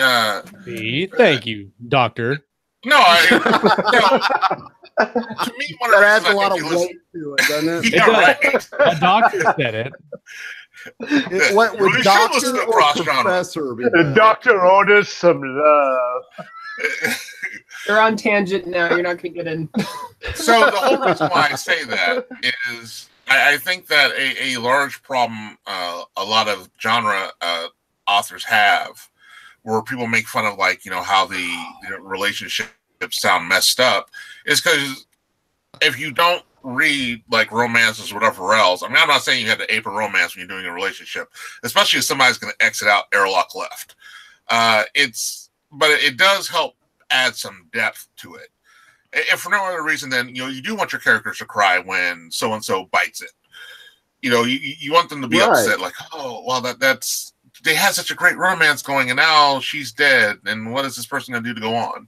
Speaker 1: thank you, Doctor.
Speaker 3: No, to me, one of
Speaker 2: that adds a lot of weight to it, doesn't it?
Speaker 3: Yeah, right.
Speaker 1: The doctor said it.
Speaker 2: It went with
Speaker 3: really
Speaker 2: doctor or professor.
Speaker 4: The doctor orders some love.
Speaker 5: You're on tangent now. You're not going to get in.
Speaker 3: So the whole reason why I say that is I think that a large problem a lot of genre authors have, where people make fun of, like, how the relationships sound messed up, is because if you don't read like romances or whatever else, I mean, I'm not saying you have to ape a romance when you're doing a relationship, especially if somebody's going to exit out airlock left. But it does help add some depth to it. If for no other reason than, you do want your characters to cry when so-and-so bites it. You want them to be upset, like, oh, well, that's they had such a great romance going, and now she's dead, and what is this person going to do to go on?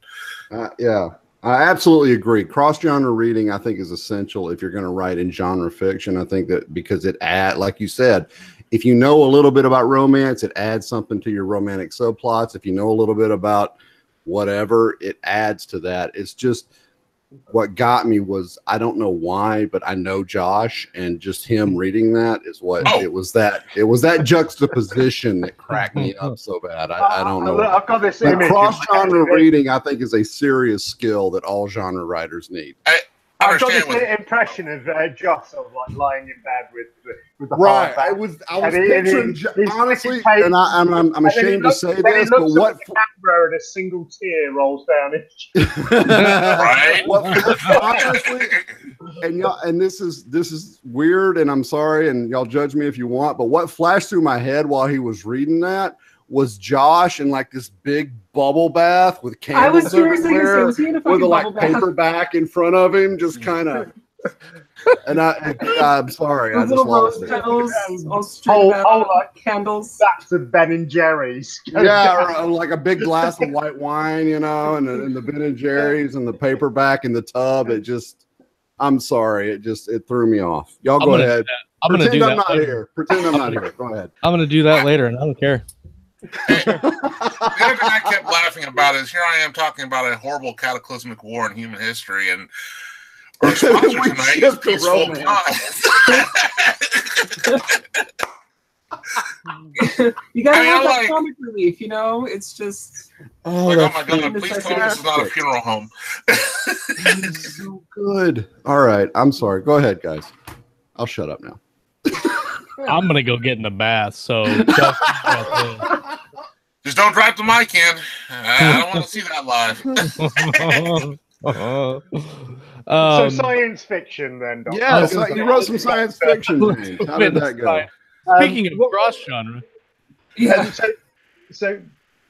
Speaker 2: Yeah, I absolutely agree. Cross-genre reading, I think, is essential if you're going to write in genre fiction. I think that because it adds, like you said, if you know a little bit about romance, it adds something to your romantic subplots. If you know a little bit about whatever, it adds to that. It's just what got me was, I don't know why, but I know Josh, and just him reading that is what it was. That juxtaposition that cracked me up so bad. I don't know.
Speaker 4: I've got this
Speaker 2: But
Speaker 4: image.
Speaker 2: cross-genre reading, I think, is a serious skill that all genre writers need.
Speaker 4: I've got this impression of Josh sort of like lying in bed with the
Speaker 2: right.
Speaker 4: hardback.
Speaker 2: I was picturing honestly, and I'm ashamed to say this, but what
Speaker 4: camera and a single tear rolls down his
Speaker 3: right?
Speaker 2: honestly, and y'all, and this is weird, and I'm sorry, and y'all judge me if you want, but what flashed through my head while he was reading that was Josh in like this big bubble bath with candles
Speaker 5: I was seriously
Speaker 2: everywhere,
Speaker 5: was he in a
Speaker 2: with a like
Speaker 5: bubble bath?
Speaker 2: paperback in front of him, just kind of. And I'm sorry, I just lost it.
Speaker 5: Petals,
Speaker 4: whole like
Speaker 5: candles.
Speaker 4: That's the Ben and Jerry's.
Speaker 2: Yeah, or like a big glass of white wine, you know, and the Ben and Jerry's and the paperback in the tub. It just, I'm sorry, it threw me off. Y'all go ahead.
Speaker 1: I'm gonna do that.
Speaker 2: I'm not here. Pretend I'm not here. Go ahead.
Speaker 1: I'm gonna do that later, and I don't care.
Speaker 3: The other thing I kept laughing about is here I am talking about a horrible cataclysmic war in human history, and our sponsor tonight is Peaceful Cause.
Speaker 5: You gotta have that comic relief, you know? It's just...
Speaker 3: Oh my God, please tell me this is not a funeral home.
Speaker 2: So good. All right, I'm sorry. Go ahead, guys. I'll shut up now.
Speaker 1: I'm gonna go get in the bath. So
Speaker 3: just don't drop the mic in. I don't want to see that live.
Speaker 4: So science fiction, then. Doctor.
Speaker 2: Yeah, you wrote some science fiction. James. How did that go?
Speaker 1: Speaking of cross genre,
Speaker 4: yeah. So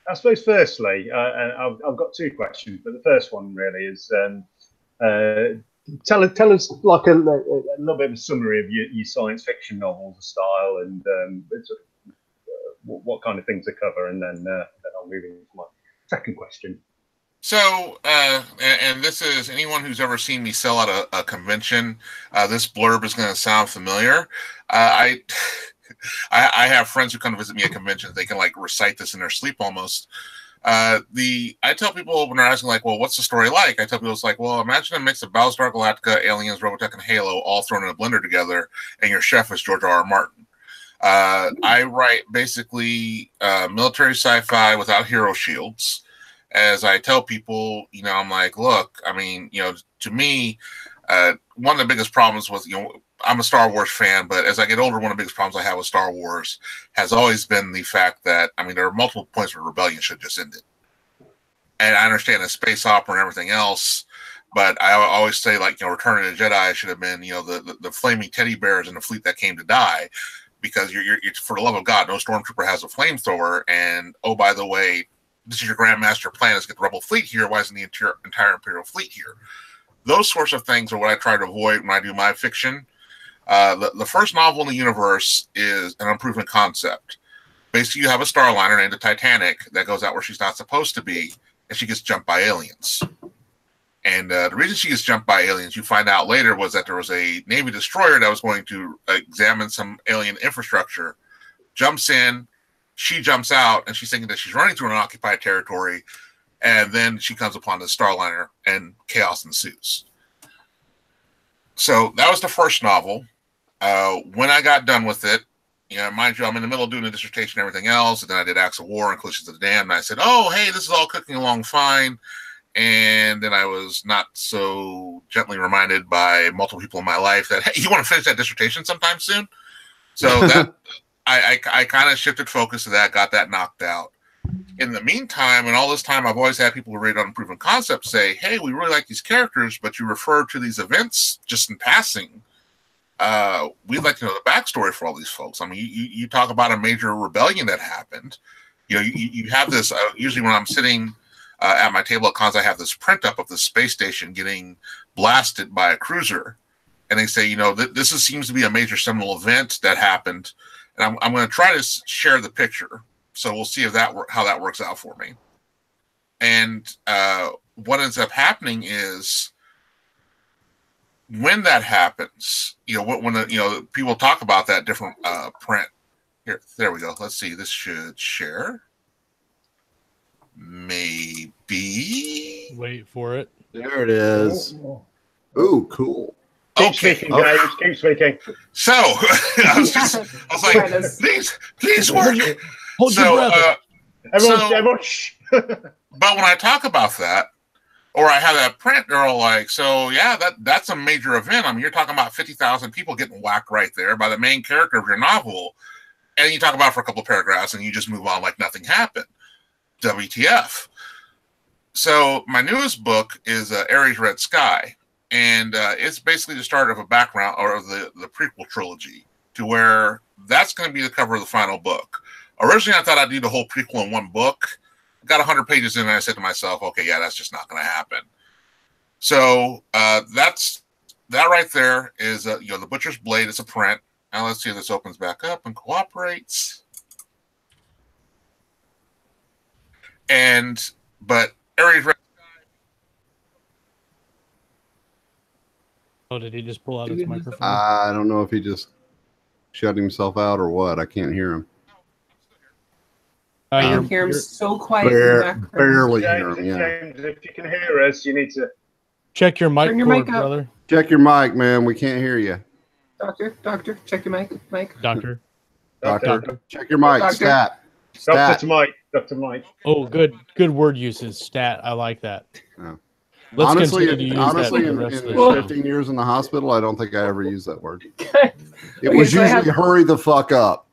Speaker 4: I suppose firstly, I've got two questions, but the first one really is tell us like a little bit of a summary of your science fiction novels, the style, and what kind of things they cover, and then I'll move into my second question.
Speaker 3: So, and this is anyone who's ever seen me sell at a convention. This blurb is going to sound familiar. I have friends who come to visit me at conventions. They can like recite this in their sleep almost. I tell people when they're asking like, well, what's the story like? I tell people it's like, well, imagine a mix of Battlestar Galactica, Aliens, Robotech, and Halo all thrown in a blender together, and your chef is George R.R. Martin. I write basically military sci-fi without hero shields. As I tell people, you know, I'm like, look, I mean, you know, to me, one of the biggest problems was, you know, I'm a Star Wars fan, but as I get older, one of the biggest problems I have with Star Wars has always been the fact that, I mean, there are multiple points where rebellion should just end it. And I understand the space opera and everything else, but I always say, like, you know, Return of the Jedi should have been, you know, the flaming teddy bears in the fleet that came to die, because you're for the love of God, no stormtrooper has a flamethrower, and oh, by the way, this is your Grandmaster plan, is get the Rebel fleet here. Why isn't the entire Imperial fleet here? Those sorts of things are what I try to avoid when I do my fiction. The first novel in the universe is an unproven concept. Basically, you have a starliner named the Titanic that goes out where she's not supposed to be, and she gets jumped by aliens. And the reason she gets jumped by aliens, you find out later, was that there was a Navy destroyer that was going to examine some alien infrastructure. Jumps in, she jumps out, and she's thinking that she's running through an occupied territory, and then she comes upon the starliner, and chaos ensues. So that was the first novel. When I got done with it, you know, mind you, I'm in the middle of doing a dissertation and everything else, and then I did Acts of War and Collisions of the Damned, and I said, oh, hey, this is all cooking along fine. And then I was not so gently reminded by multiple people in my life that, hey, you want to finish that dissertation sometime soon? So that I kind of shifted focus to that, got that knocked out. In the meantime, and all this time, I've always had people who read Unproven Concepts say, hey, we really like these characters, but you refer to these events just in passing. We'd like to know the backstory for all these folks. I mean, you talk about a major rebellion that happened. You know, you have this, usually when I'm sitting at my table at cons, I have this print up of the space station getting blasted by a cruiser. And they say, you know, this seems to be a major seminal event that happened. And I'm going to try to share the picture. So we'll see if how that works out for me. And what ends up happening is, when that happens, you know, when you know, people talk about that different print. Here, there we go. Let's see. This should share. Maybe.
Speaker 1: Wait for it.
Speaker 2: There it is.
Speaker 4: Oh.
Speaker 2: Ooh, cool.
Speaker 4: Keep
Speaker 3: Okay.
Speaker 4: speaking, James. Keep speaking.
Speaker 3: So I was like, please work.
Speaker 1: Hold your breath.
Speaker 4: Everyone, shh.
Speaker 3: But when I talk about that, or I have that print, they're all like, so yeah, that's a major event. I mean, you're talking about 50,000 people getting whacked right there by the main character of your novel. And you talk about it for a couple of paragraphs and you just move on like nothing happened. WTF. So my newest book is Aries Red Sky. And it's basically the start of a background or the prequel trilogy to where that's going to be the cover of the final book. Originally, I thought I'd do the whole prequel in one book. Got 100 pages in, and I said to myself, okay, yeah, that's just not going to happen. So that right there is, the Butcher's Blade. It's a print. Now let's see if this opens back up and cooperates. But Aries Red.
Speaker 1: Oh, did he just pull out his microphone?
Speaker 2: I don't know if he just shut himself out or what. I can't hear him.
Speaker 5: I can hear him so quiet in the background.
Speaker 2: Barely hear him, yeah.
Speaker 4: James, if you can hear us, you need to
Speaker 1: check your mic
Speaker 5: Turn your
Speaker 1: cord,
Speaker 5: mic up.
Speaker 1: brother.
Speaker 2: Check your mic, man. We can't hear you.
Speaker 5: Doctor, check your mic.
Speaker 1: Doctor.
Speaker 2: Check your mic.
Speaker 5: Doctor.
Speaker 2: Stat.
Speaker 4: Dr. Mike.
Speaker 1: Oh, good word uses. Stat. I like that.
Speaker 2: Oh.
Speaker 1: Let's
Speaker 2: honestly,
Speaker 1: continue to use that for the
Speaker 2: in
Speaker 1: rest of the
Speaker 2: 15 years in the hospital, I don't think I ever used that word.
Speaker 5: Okay,
Speaker 2: It was
Speaker 5: so
Speaker 2: usually hurry the fuck up.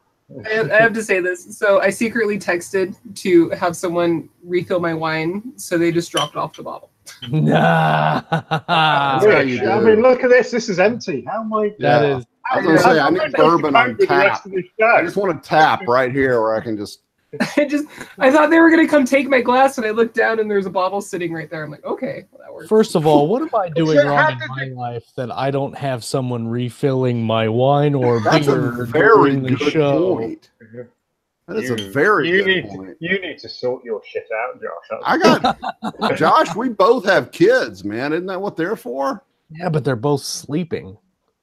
Speaker 5: I have to say this. So I secretly texted to have someone refill my wine, so they just dropped off the bottle.
Speaker 1: Nah.
Speaker 2: That's how you do
Speaker 4: I
Speaker 2: it.
Speaker 4: mean, look at this. This is empty. How am I?
Speaker 1: That is.
Speaker 2: I was going to say, I need bourbon on
Speaker 4: The
Speaker 2: tap.
Speaker 4: rest of this show.
Speaker 2: I just want to tap right here where I can just...
Speaker 5: I thought they were gonna come take my glass, and I looked down and there's a bottle sitting right there. I'm like, okay, well, that works.
Speaker 1: First of all, what am I doing
Speaker 4: So
Speaker 1: wrong
Speaker 4: how
Speaker 1: in my life that I don't have someone refilling my wine or
Speaker 2: That's a
Speaker 1: beer
Speaker 2: very
Speaker 1: during the
Speaker 2: good
Speaker 1: show?
Speaker 2: point. That is a very good point.
Speaker 4: You need to sort your shit out, Josh.
Speaker 2: I got... Josh, we both have kids, man. Isn't that what they're for?
Speaker 1: Yeah, but they're both sleeping.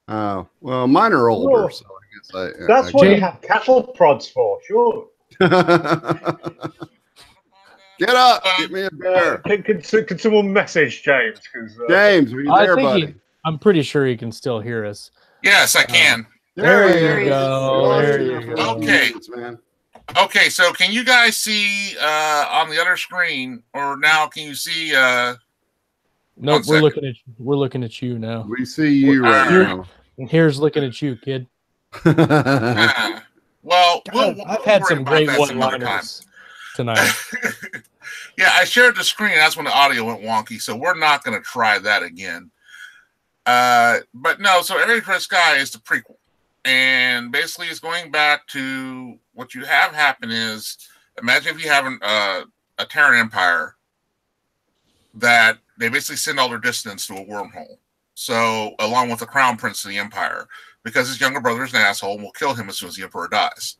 Speaker 2: Oh, well, mine are older,
Speaker 4: Well,
Speaker 2: so I guess
Speaker 4: That's
Speaker 2: I
Speaker 4: what
Speaker 1: Jay-
Speaker 4: you have cattle prods for, sure.
Speaker 2: Get up! Get me a beer.
Speaker 4: Can someone message James?
Speaker 2: James, are you there, buddy?
Speaker 1: I'm pretty sure he can still hear us.
Speaker 3: Yes, I can.
Speaker 1: There
Speaker 5: There
Speaker 1: you
Speaker 5: he
Speaker 1: go.
Speaker 5: is.
Speaker 1: There you go.
Speaker 3: Okay.
Speaker 2: Man.
Speaker 3: Okay, so can you guys see on the other screen, or now can you see?
Speaker 1: Nope,
Speaker 3: One second.
Speaker 1: we're looking at you now.
Speaker 2: We see you right now.
Speaker 1: Here's looking at you, kid.
Speaker 3: Well,
Speaker 1: I've had some
Speaker 3: worry
Speaker 1: great
Speaker 3: about that some other
Speaker 1: one-liners tonight.
Speaker 3: Yeah, I shared the screen. That's when the audio went wonky, so we're not going to try that again. But no, so Aries Red Sky is the prequel, and basically it's going back to what you have happen is, imagine if you have a Terran Empire that they basically send all their dissidents to a wormhole. So along with the Crown Prince of the Empire, because his younger brother is an asshole and will kill him as soon as the Emperor dies.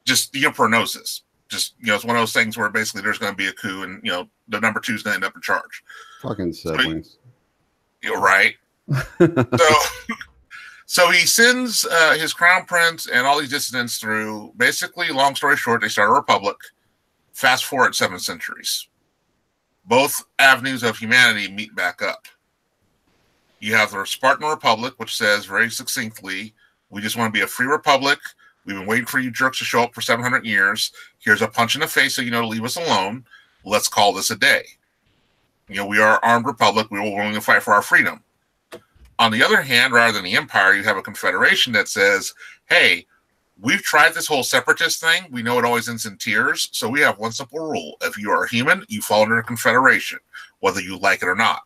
Speaker 3: Just the Emperor knows this. Just, it's one of those things where basically there's going to be a coup and, the number 2 is going to end up in charge.
Speaker 2: Fucking siblings.
Speaker 3: You're right. So he sends his Crown Prince and all these dissidents through. Basically, long story short, they start a republic. Fast forward 7 centuries. Both avenues of humanity meet back up. You have the Spartan Republic, which says very succinctly, we just want to be a free republic. We've been waiting for you jerks to show up for 700 years. Here's a punch in the face so you know to leave us alone. Let's call this a day. We are an armed republic. We will willing to fight for our freedom. On the other hand, rather than the empire, you have a confederation that says, hey, we've tried this whole separatist thing. We know it always ends in tears. So we have one simple rule. If you are a human, you fall under a confederation, whether you like it or not.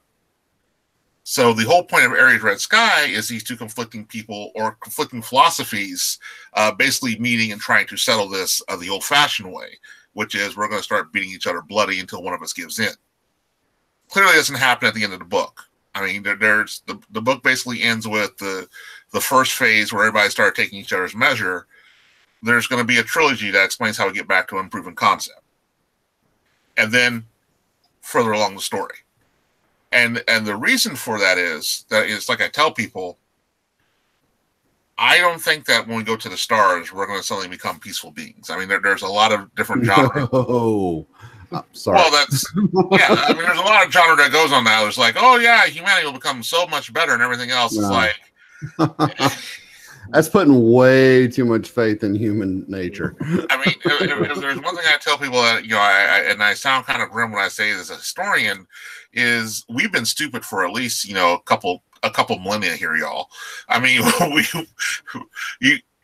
Speaker 3: So the whole point of Aries Red Sky is these two conflicting people or conflicting philosophies basically meeting and trying to settle this the old-fashioned way, which is we're going to start beating each other bloody until one of us gives in. Clearly doesn't happen at the end of the book. I mean, there's the book basically ends with the first phase where everybody started taking each other's measure. There's going to be a trilogy that explains how we get back to an unproven concept. And then further along the story. And the reason for that is like I tell people, I don't think that when we go to the stars, we're going to suddenly become peaceful beings. I mean, there's a lot of different genres.
Speaker 2: Oh, Sorry.
Speaker 3: Well, that's yeah. I mean, there's a lot of genre that goes on now. It's like, oh yeah, humanity will become so much better, and everything else. It's
Speaker 2: No.
Speaker 3: like
Speaker 2: That's putting way too much faith in human nature.
Speaker 3: I mean, if there's one thing I tell people that, and I sound kind of grim when I say this as a historian, is we've been stupid for at least, a couple millennia here, y'all. I mean,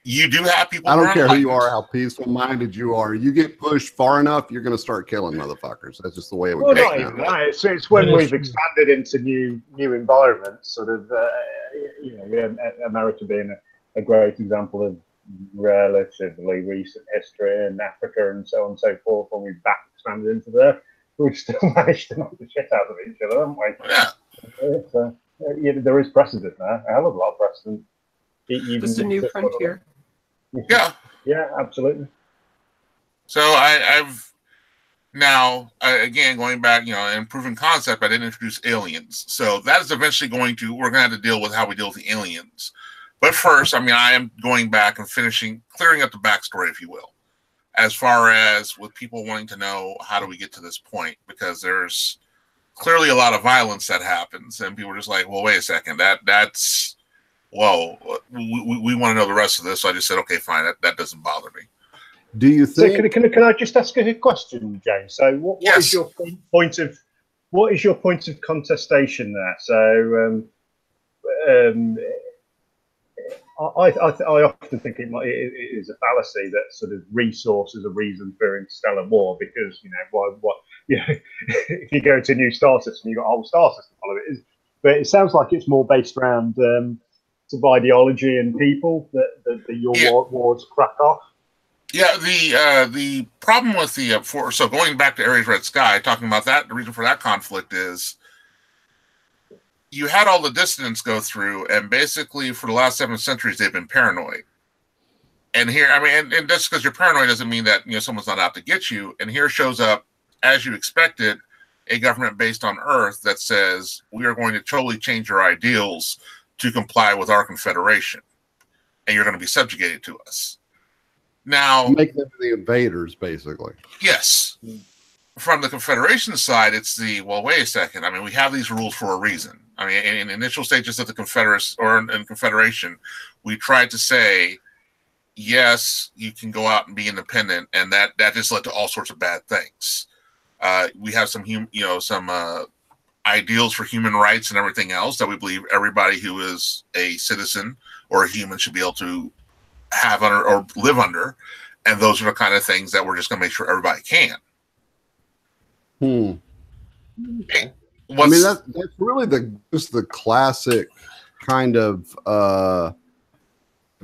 Speaker 3: you do have people.
Speaker 2: I don't care who you are, how peaceful minded you are. You get pushed far enough, you're going to start killing motherfuckers. That's just the way it would
Speaker 4: Well,
Speaker 2: go.
Speaker 4: not even that. It's when we've expanded into new environments, sort of, America being a great example of relatively recent history in Africa and so on and so forth. When we've back expanded into there, we've still managed to knock the shit out of each other, haven't we?
Speaker 3: Yeah.
Speaker 4: There is precedent there, a hell of a lot of precedent.
Speaker 5: Just a new frontier.
Speaker 3: Yeah.
Speaker 4: Yeah, absolutely.
Speaker 3: So I've now, again, going back, in proven concept, I didn't introduce aliens. So that is eventually we're going to have to deal with how we deal with the aliens. But first, I mean, I am going back and clearing up the backstory, if you will, as far as with people wanting to know how do we get to this point, because there's clearly a lot of violence that happens, and people are just like, well, wait a second, that's whoa, we want to know the rest of this. So I just said, okay, fine, that doesn't bother me.
Speaker 2: Do you think?
Speaker 4: So can I just ask a question, James? So what is your point of contestation there? So I often think it is a fallacy that sort of resource is a reason for interstellar war, because if you go to a new star system, you've got a whole star system full of it. But it sounds like it's more based around sort of ideology and people that your wars crack off.
Speaker 3: Yeah, the problem with so going back to Ares Red Sky, talking about that, the reason for that conflict is you had all the dissidents go through, and basically for the last 7 centuries they've been paranoid. And here, I mean, and just because you're paranoid doesn't mean that someone's not out to get you. And here shows up, as you expected, a government based on Earth that says we are going to totally change your ideals to comply with our confederation, and you're going to be subjugated to us. Now,
Speaker 2: make them the invaders, basically.
Speaker 3: Yes. From the Confederation side, it's wait a second. I mean, we have these rules for a reason. I mean, in initial stages of the Confederation, we tried to say, yes, you can go out and be independent, and that just led to all sorts of bad things. We have some ideals for human rights and everything else that we believe everybody who is a citizen or a human should be able to have under or live under, and those are the kind of things that we're just going to make sure everybody can.
Speaker 2: I mean, that's really just the classic kind of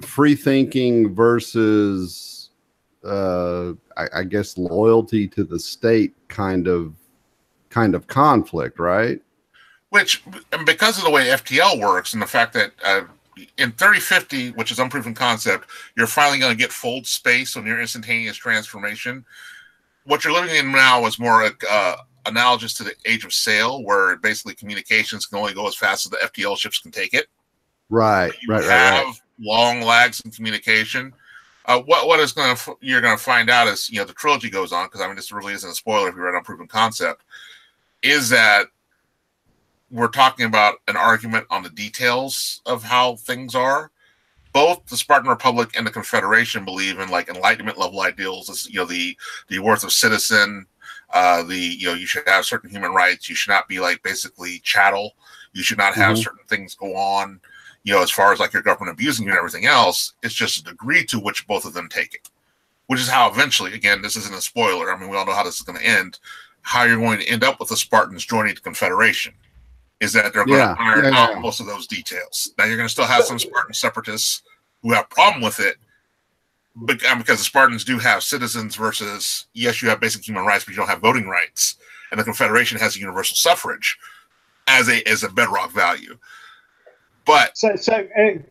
Speaker 2: free thinking versus I guess loyalty to the state kind of conflict, right?
Speaker 3: Which, because of the way FTL works and the fact that in 3050, which is unproven concept, you're finally going to get fold space on your instantaneous transformation. What you're living in now is more analogous to the Age of Sail, where basically communications can only go as fast as the FTL ships can take it.
Speaker 2: Right.
Speaker 3: You have long lags in communication. What you're going to find out as the trilogy goes on, because I mean this really isn't a spoiler if you read Unproven Concept, is that we're talking about an argument on the details of how things are. Both the Spartan Republic and the Confederation believe in Enlightenment level ideals. As, the worth of citizen, you should have certain human rights. You should not be basically chattel. You should not have certain things go on. As far as your government abusing you and everything else, it's just a degree to which both of them take it. Which is how eventually, again, this isn't a spoiler. I mean, we all know how this is going to end. How you're going to end up with the Spartans joining the Confederation is that they're going to iron out most of those details. Now, you're going to still have some Spartan separatists who have a problem with it, because the Spartans do have citizens versus, yes, you have basic human rights, but you don't have voting rights. And the Confederation has a universal suffrage as a bedrock value. But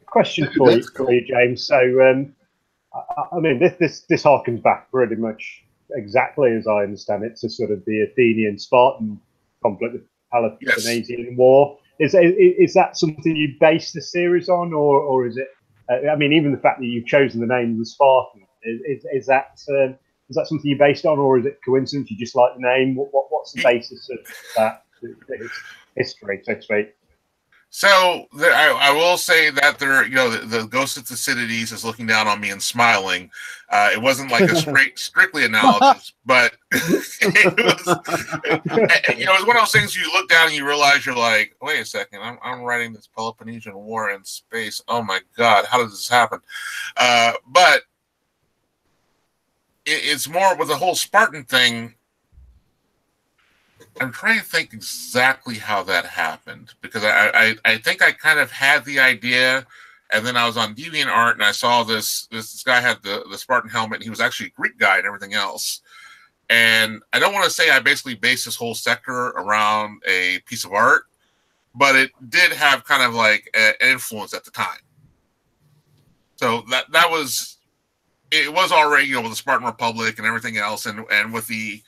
Speaker 4: question for you, James. So, I mean, this harkens back pretty much exactly as I understand it to sort of the Athenian-Spartan conflict, the Peloponnesian War. Is that something you base the series on, or is it? I mean, even the fact that you've chosen the name of the Spartan, is that Is that something you based on, or is it coincidence? You just like the name? What's the basis of that history, so to speak?
Speaker 3: So I will say that the Ghost of Thucydides is looking down on me and smiling. It wasn't like a strictly analogous, but it was one of those things you look down and you realize you're like, wait a second, I'm writing this Peloponnesian War in space. Oh my God, how did this happen? But it's more with the whole Spartan thing. I'm trying to think exactly how that happened, because I think I kind of had the idea, and then I was on DeviantArt and I saw this guy had the Spartan helmet, and he was actually a Greek guy and everything else. And I don't want to say I basically based this whole sector around a piece of art, but it did have kind of like an influence at the time. So that was, it was already, with the Spartan Republic and everything else, and with the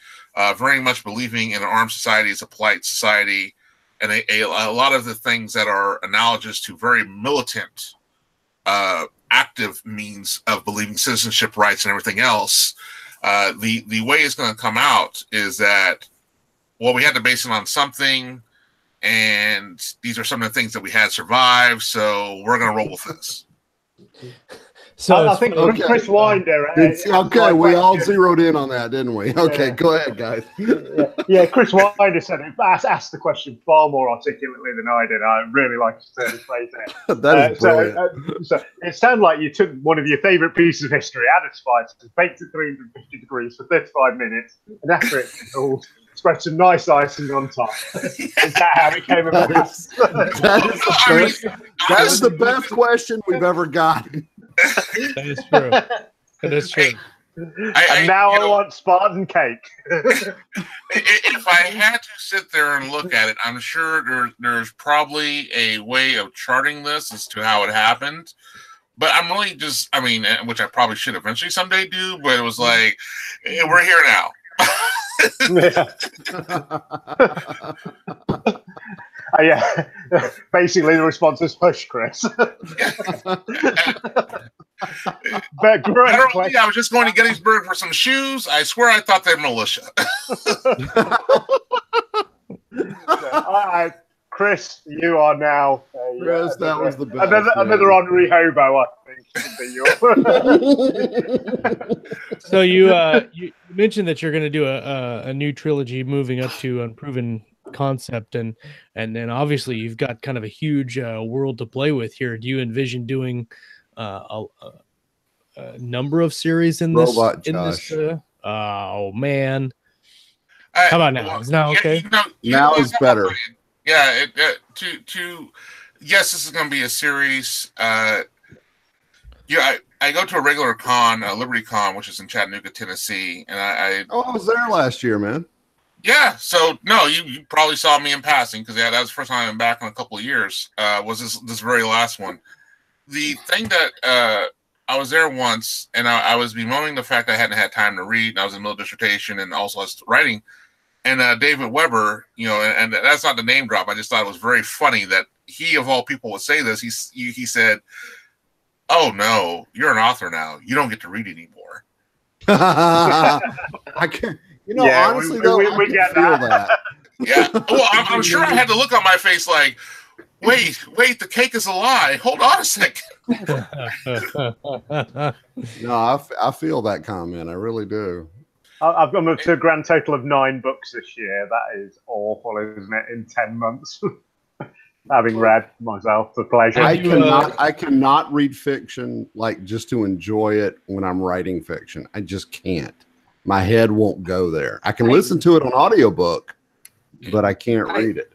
Speaker 3: very much believing in an armed society as a polite society, and a lot of the things that are analogous to very militant, active means of believing citizenship rights and everything else. The way it's going to come out is that, well, we had to base it on something, and these are some of the things that we had survived, so we're going to roll with this.
Speaker 4: So I think Chris Winder.
Speaker 2: Okay, we all zeroed in on that, didn't we? Okay, go ahead, guys.
Speaker 4: Chris Winder said it. Asked the question far more articulately than I did. I really like to turn his phrase there.
Speaker 2: That is brilliant.
Speaker 4: So it sounded like you took one of your favourite pieces of history, added spices, baked at 350 degrees for 35 minutes, and after it cooled, spread some nice icing on top. Is that how it came about?
Speaker 2: That is the best question we've ever gotten.
Speaker 1: That is true. That is true.
Speaker 4: I want Spartan cake.
Speaker 3: If I had to sit there and look at it, I'm sure there's probably a way of charting this as to how it happened. But I'm really just, which I probably should eventually someday do, but it was like, we're here now.
Speaker 4: Basically the response is hush, Chris. But
Speaker 3: I was just going to Gettysburg for some shoes. I swear I thought they were militia.
Speaker 4: Chris, you are now
Speaker 2: Chris, that was the best.
Speaker 4: Another honorary hobo, I think.
Speaker 1: So you mentioned that you're going to do a new trilogy moving up to Unproven Concept, and then obviously you've got kind of a huge world to play with here. Do you envision doing a number of series in this? Oh man, how about now? Is now okay?
Speaker 2: Now is better.
Speaker 3: Yeah. Yes, this is going to be a series. I go to a regular con, Liberty Con, which is in Chattanooga, Tennessee, and I
Speaker 2: was there last year, man.
Speaker 3: Yeah, so no, you probably saw me in passing, because that was the first time I'm back in a couple of years. Was this very last one? The thing that I was there once, and I was bemoaning the fact I hadn't had time to read, and I was in the middle of dissertation, and also I was writing. And David Weber, and that's not the name drop. I just thought it was very funny that he, of all people, would say this. He said, "Oh no, you're an author now. You don't get to read anymore."
Speaker 2: I can't. Honestly, we get that.
Speaker 3: Yeah. Well, I'm sure I had the look on my face like, wait, the cake is a lie. Hold on a second.
Speaker 2: No, I feel that comment. I really do.
Speaker 4: I've gone up to a grand total of 9 books this year. That is awful, isn't it? In 10 months. Having read myself for pleasure.
Speaker 2: I cannot read fiction just to enjoy it when I'm writing fiction. I just can't. My head won't go there. I can listen to it on audiobook, but I can't read it.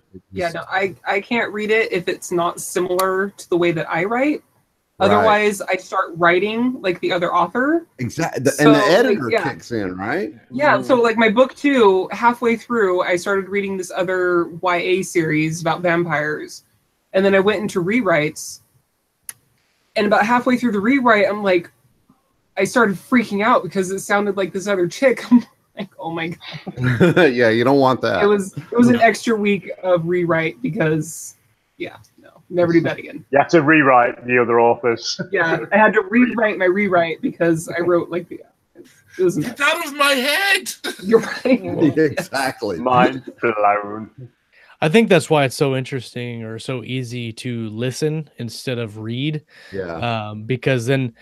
Speaker 5: I can't read it if it's not similar to the way that I write. Otherwise, I start writing like the other author.
Speaker 2: Exactly. And the editor kicks in, right?
Speaker 5: Yeah. So like my book 2, halfway through, I started reading this other YA series about vampires. And then I went into rewrites. And about halfway through the rewrite, I'm like, I started freaking out because it sounded like this other chick. I'm like, oh my God.
Speaker 2: Yeah, you don't want that.
Speaker 5: It was an extra week of rewrite because, never do that again.
Speaker 4: You have to rewrite the other authors.
Speaker 5: Yeah, I had to rewrite my rewrite because I wrote
Speaker 3: Get out of my head!
Speaker 5: You're right.
Speaker 2: Exactly.
Speaker 4: Mind blown.
Speaker 1: I think that's why it's so interesting or so easy to listen instead of read.
Speaker 2: Yeah.
Speaker 1: Because then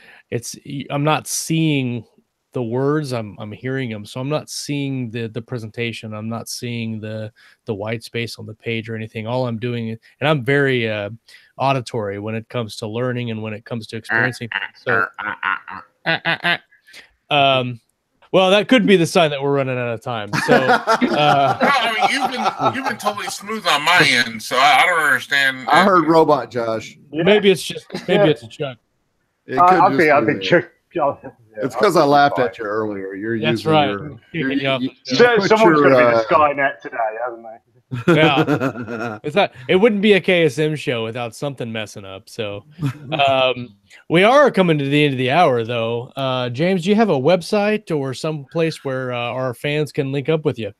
Speaker 1: I'm not seeing the words, I'm hearing them. So I'm not seeing the presentation. I'm not seeing the white space on the page or anything. All I'm doing, and I'm very auditory when it comes to learning and when it comes to experiencing things. So well, that could be the sign that we're running out of time. So
Speaker 3: No, I mean, you've been totally smooth on my end, so I don't understand.
Speaker 2: I heard robot, Josh.
Speaker 4: Yeah.
Speaker 1: maybe it's a Chuck.
Speaker 2: It could
Speaker 4: I
Speaker 2: just
Speaker 4: think
Speaker 2: be me.
Speaker 4: Chuck.
Speaker 2: It's because I laughed at you earlier. You're
Speaker 1: That's
Speaker 2: using
Speaker 1: right.
Speaker 2: your.
Speaker 1: Kicking you off the
Speaker 2: you
Speaker 1: show.
Speaker 2: put
Speaker 4: Someone's
Speaker 2: your,
Speaker 4: going to be the Skynet today, hasn't they?
Speaker 1: Yeah. It's not. It wouldn't be a KSM show without something messing up. So, we are coming to the end of the hour, though. James, do you have a website or some place where our fans can link up with you?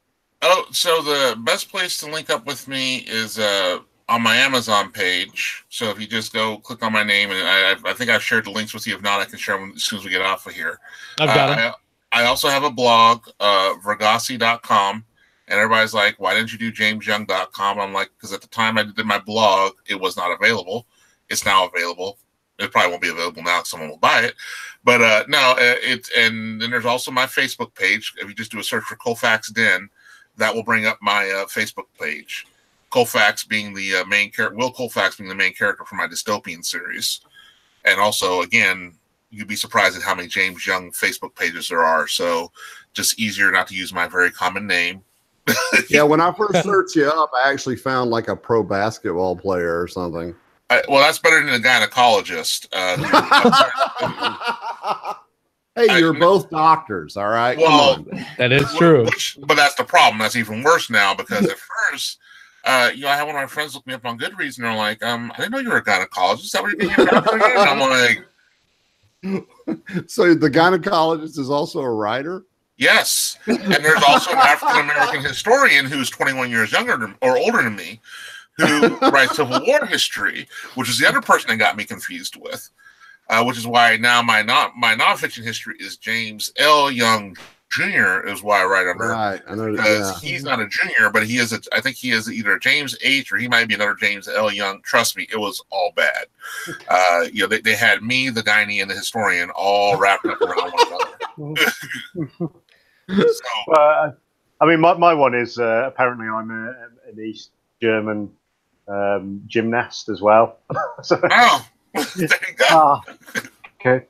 Speaker 3: Oh, so the best place to link up with me is on my Amazon page. So if you just go click on my name, and I think I've shared the links with you. If not, I can share them as soon as we get off of here.
Speaker 1: I've got them.
Speaker 3: I also have a blog, vergassi.com. And everybody's like, why didn't you do jamesyoung.com? I'm like, because at the time I did my blog, it was not available. It's now available. It probably won't be available now because someone will buy it. But no, and then there's also my Facebook page. If you just do a search for Colfax Den, that will bring up my Facebook page. Colfax being the main character, Will Colfax being the main character for my dystopian series. And also, again, you'd be surprised at how many James Young Facebook pages there are. So just easier not to use my very common name.
Speaker 2: Yeah, when I first searched you up, I actually found like a pro basketball player or something.
Speaker 3: Well, that's better than a gynecologist.
Speaker 2: Hey, you're both doctors, all right?
Speaker 3: Well,
Speaker 2: come on.
Speaker 1: That is true.
Speaker 3: But that's the problem. That's even worse now because at first, I had one of my friends look me up on Goodreads and they're like, I didn't know you were a gynecologist. Is that what you're getting your doctorate in? And I'm like,
Speaker 2: So the gynecologist is also a writer?
Speaker 3: yes. And there's also an African-American historian who's 21 years younger or older than me who writes Civil War history, which is the other person that got me confused with, which is why now my nonfiction history is James L. Young Jr. is why I write under.
Speaker 2: Right. I know,
Speaker 3: because he's not a junior, but he is I think he is either a James H or he might be another James L. Young. Trust me, it was all bad. They had me, the gynae, and the historian all wrapped up around one another.
Speaker 4: So, I mean, my one is apparently I'm an East German gymnast as well. So,
Speaker 3: Oh, there you go.
Speaker 4: Okay,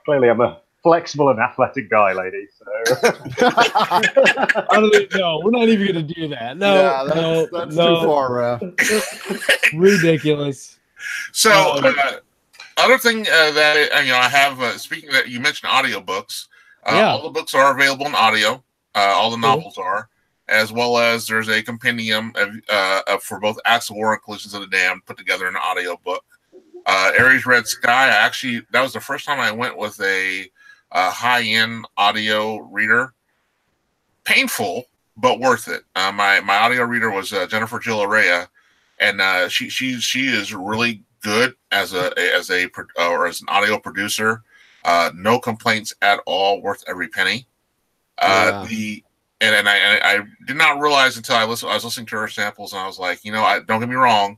Speaker 4: clearly I'm a flexible and athletic guy, lady. So.
Speaker 1: No, we're not even going to do that. No,
Speaker 2: that's too far, Raph.
Speaker 1: Ridiculous.
Speaker 3: So, other thing that I have, speaking of that, you mentioned audiobooks. All the books are available in audio. All the novels are, as well as there's a compendium for both Acts of War and Collisions of the Damned put together in an audio book. Aries Red Sky, that was the first time I went with a high-end audio reader. Painful, but worth it. My audio reader was Jennifer Jill Araya, and she is really good as an audio producer. No complaints at all, worth every penny. I did not realize until I was listening to her samples, and I was like, don't get me wrong,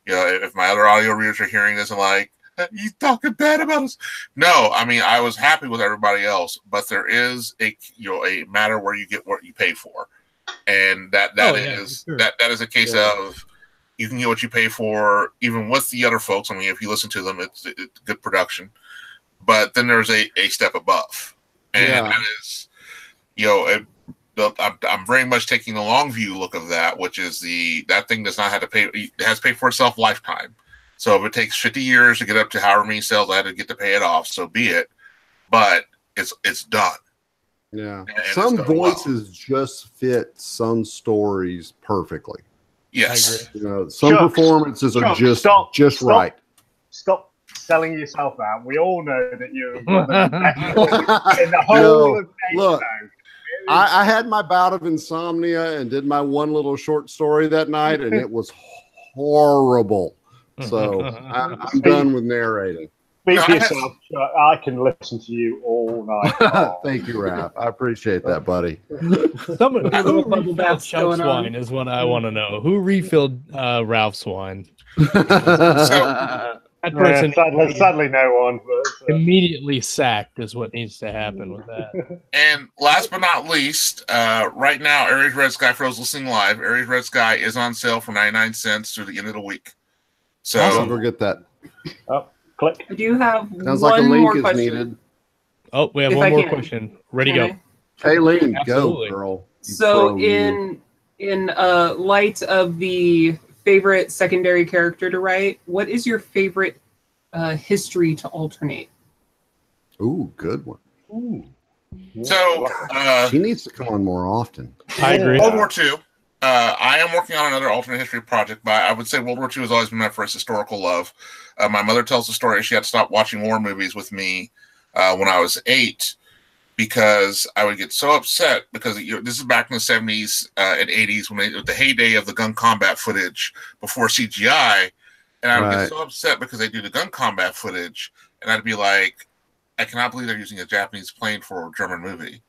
Speaker 3: if my other audio readers are hearing this and like, you talking bad about us? No, I mean, I was happy with everybody else, but there is a matter where you get what you pay for, and that is a case of you can get what you pay for, even with the other folks. I mean, if you listen to them, it's good production. But then there's a step above, and that is, I'm very much taking the long view look of that, which is that thing does not have to pay. It has to pay for itself lifetime. So if it takes 50 years to get up to however many sales I had to get to pay it off, so be it. But it's done.
Speaker 2: Yeah,
Speaker 3: and
Speaker 2: some voices just fit some stories perfectly.
Speaker 3: Yes,
Speaker 2: some performances are just right.
Speaker 4: Stop selling yourself out. We all know that you're in the whole of
Speaker 2: look. I had my bout of insomnia and did my one little short story that night, and it was horrible. So I'm done with narrating.
Speaker 4: Speak
Speaker 3: No,
Speaker 4: for
Speaker 3: I have-
Speaker 4: yourself. Chuck. I can listen to you all night. long.
Speaker 2: Thank you, Raph. I appreciate that, buddy.
Speaker 1: Someone
Speaker 5: Little
Speaker 1: who
Speaker 5: bubble
Speaker 1: refilled
Speaker 5: baths
Speaker 1: Chuck's
Speaker 5: going on.
Speaker 1: wine is what I want to know. Who refilled Ralph's wine? That
Speaker 4: Yeah,
Speaker 1: person
Speaker 4: sadly, no one. But,
Speaker 1: immediately sacked is what needs to happen with that.
Speaker 3: And last but not least, right now, Aries Red Sky, for those listening live, Aries Red Sky is on sale for 99 cents through the end of the week. So,
Speaker 2: I'll go get that.
Speaker 4: click.
Speaker 5: I do have
Speaker 2: Sounds like a
Speaker 5: one
Speaker 2: link
Speaker 5: more
Speaker 2: is
Speaker 5: question.
Speaker 2: needed.
Speaker 1: Oh, we have
Speaker 5: If
Speaker 1: one
Speaker 5: I
Speaker 1: more
Speaker 5: can.
Speaker 1: question. Ready,
Speaker 5: Can
Speaker 1: go.
Speaker 5: I?
Speaker 2: Aileen,
Speaker 1: Absolutely.
Speaker 2: go, girl. You
Speaker 5: So
Speaker 2: pro, you.
Speaker 5: in light of the favorite secondary character to write, what is your favorite history to alternate?
Speaker 2: Ooh, good one.
Speaker 3: so
Speaker 2: She needs to come on more often.
Speaker 1: I agree.
Speaker 3: World War II. I am working on another alternate history project, but I would say World War II has always been my first historical love. My mother tells the story she had to stop watching war movies with me when I was 8 because I would get so upset because this is back in the 70s and 80s when the heyday of the gun combat footage before CGI. And I would get so upset because they do the gun combat footage, and I'd be like, I cannot believe they're using a Japanese plane for a German movie.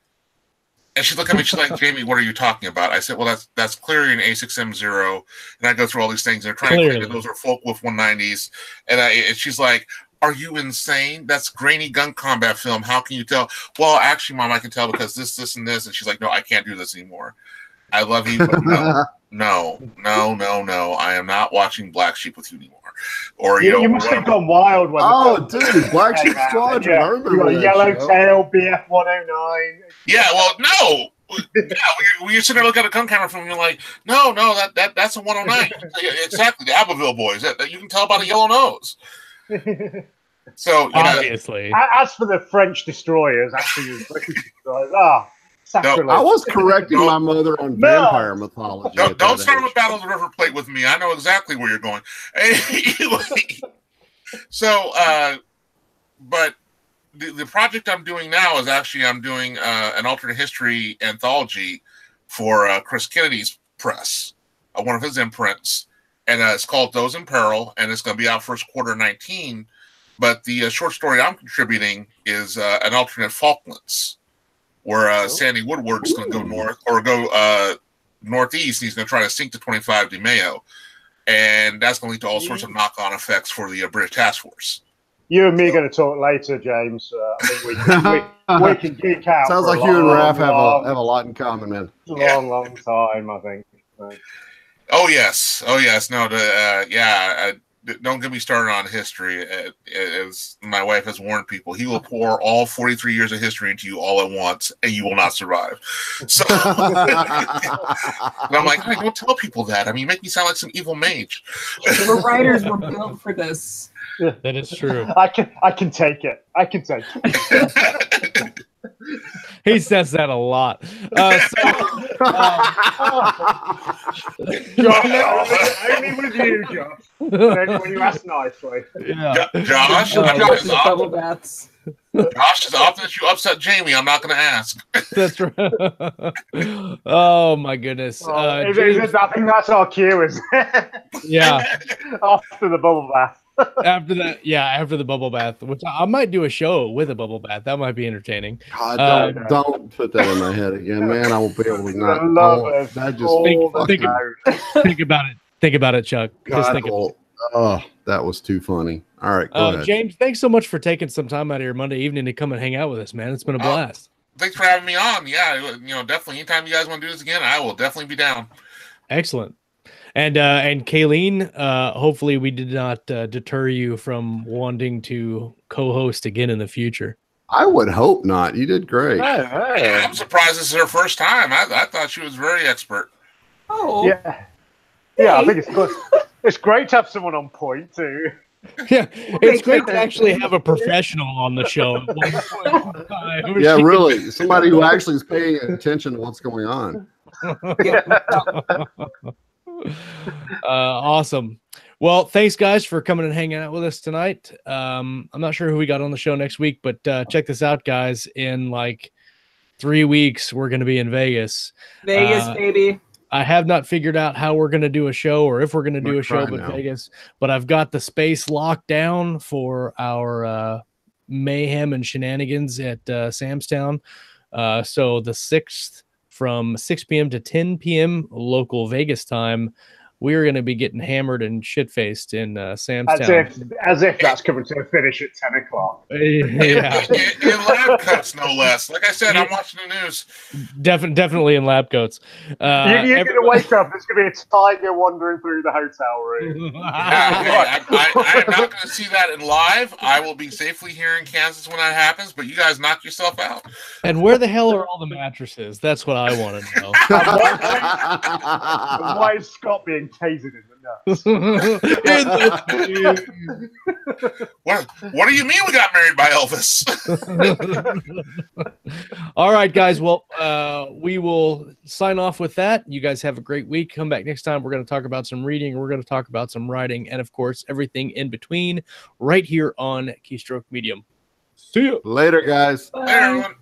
Speaker 3: And she'd look at me, she's like, Jamie, what are you talking about? I said, well, that's clearly an A6M0. And I go through all these things, and they're trying to claim that those are Focke-Wulf 190s. And she's like, are you insane? That's grainy gun combat film. How can you tell? Well, actually, Mom, I can tell because this, and this. And she's like, no, I can't do this anymore. I love you, but no. I am not watching Black Sheep with you anymore. Or
Speaker 4: You must have gone wild when.
Speaker 2: Dude, Black Sheep Squadron. I remember
Speaker 4: You got
Speaker 2: that
Speaker 4: Yellowtail, BF 109.
Speaker 3: Yeah, well, no. Yeah, you're sitting there looking at a gun camera film and you're like, no, that's a 109. Exactly, the Abbeville boys. That you can tell by the yellow nose. So,
Speaker 1: obviously.
Speaker 4: As for the French destroyers, actually, sacrilege.
Speaker 2: I was correcting my mother on vampire mythology.
Speaker 3: Don't start with Battle of the River Plate with me. I know exactly where you're going. So, but the project I'm doing now is actually I'm doing an alternate history anthology for Chris Kennedy's press, one of his imprints, and it's called Those in Peril, and it's going to be out first quarter 19. But the short story I'm contributing is an alternate Falklands, where Sandy Woodward's going to go north or go northeast. And he's going to try to sink the 25 de Mayo, and that's going to lead to all sorts of knock-on effects for the British task force.
Speaker 4: You and me are going to talk later, James. I think we can geek out.
Speaker 2: Sounds like you and Raph have a lot in common, man.
Speaker 4: Long time, I think.
Speaker 3: Oh yes. No, don't get me started on history. As my wife has warned people, he will pour all 43 years of history into you all at once, and you will not survive. So, and I'm like, hey, don't tell people that. I mean, you make me sound like some evil mage.
Speaker 5: The writers were built for this.
Speaker 1: That is true.
Speaker 4: I can take it.
Speaker 1: He says that a lot.
Speaker 4: Josh, only with you, Josh. Only when you ask nicely.
Speaker 1: Yeah.
Speaker 3: Josh,
Speaker 5: Josh is bubble baths.
Speaker 3: Josh, as often as you upset Jamie, I'm not going to ask.
Speaker 1: That's right. Oh my goodness.
Speaker 4: I think that's our cue, isn't it?
Speaker 1: Yeah.
Speaker 4: After the bubble bath.
Speaker 1: After the bubble bath, which I might do a show with a bubble bath. That might be entertaining.
Speaker 2: God, don't put that in my head again, man. I won't be able to not.
Speaker 1: Think about it. Think about it, Chuck. Just think about it.
Speaker 2: Oh, that was too funny. All right, go ahead.
Speaker 1: James, thanks so much for taking some time out of your Monday evening to come and hang out with us, man. It's been a blast.
Speaker 3: Thanks for having me on. Yeah, definitely. Anytime you guys want to do this again, I will definitely be down.
Speaker 1: Excellent. And Kayleen, hopefully we did not deter you from wanting to co-host again in the future.
Speaker 2: I would hope not. You did great.
Speaker 3: Hey. I'm surprised this is her first time. I thought she was very expert.
Speaker 5: Oh.
Speaker 4: Yeah. Yeah, I think it's good. It's great to have someone on point too.
Speaker 1: Yeah, it's great to actually have a professional on the show.
Speaker 2: Yeah, really. Somebody who actually is paying attention to what's going on.
Speaker 1: Awesome. Well, thanks guys for coming and hanging out with us tonight. I'm not sure who we got on the show next week, but check this out, guys. In like 3 weeks, we're going to be in Vegas.
Speaker 5: Vegas, baby.
Speaker 1: I have not figured out how we're going to do a show or if we're going to do a show in Vegas, but I've got the space locked down for our mayhem and shenanigans at Sam's Town. So the 6th from 6 p.m. to 10 p.m. local Vegas time, we're going to be getting hammered and shit-faced in Sam's Town.
Speaker 4: As if that's coming to a finish at 10 o'clock.
Speaker 1: Yeah.
Speaker 3: in lab coats, no less. Like I said, I'm watching the news.
Speaker 1: Definitely in lab coats.
Speaker 4: You're going to wake up, there's going to be a tiger wandering through the hotel room.
Speaker 3: I am not going to see that in live. I will be safely here in Kansas when that happens, but you guys knock yourself out.
Speaker 1: And where the hell are all the mattresses? That's what I want to know.
Speaker 4: Why is Scott being tasered in the nuts?
Speaker 3: What do you mean we got married by Elvis?
Speaker 1: All right, guys. Well, we will sign off with that. You guys have a great week. Come back next time. We're going to talk about some reading. We're going to talk about some writing. And, of course, everything in between right here on Keystroke Medium. See you.
Speaker 2: Later, guys.
Speaker 3: Bye, everyone.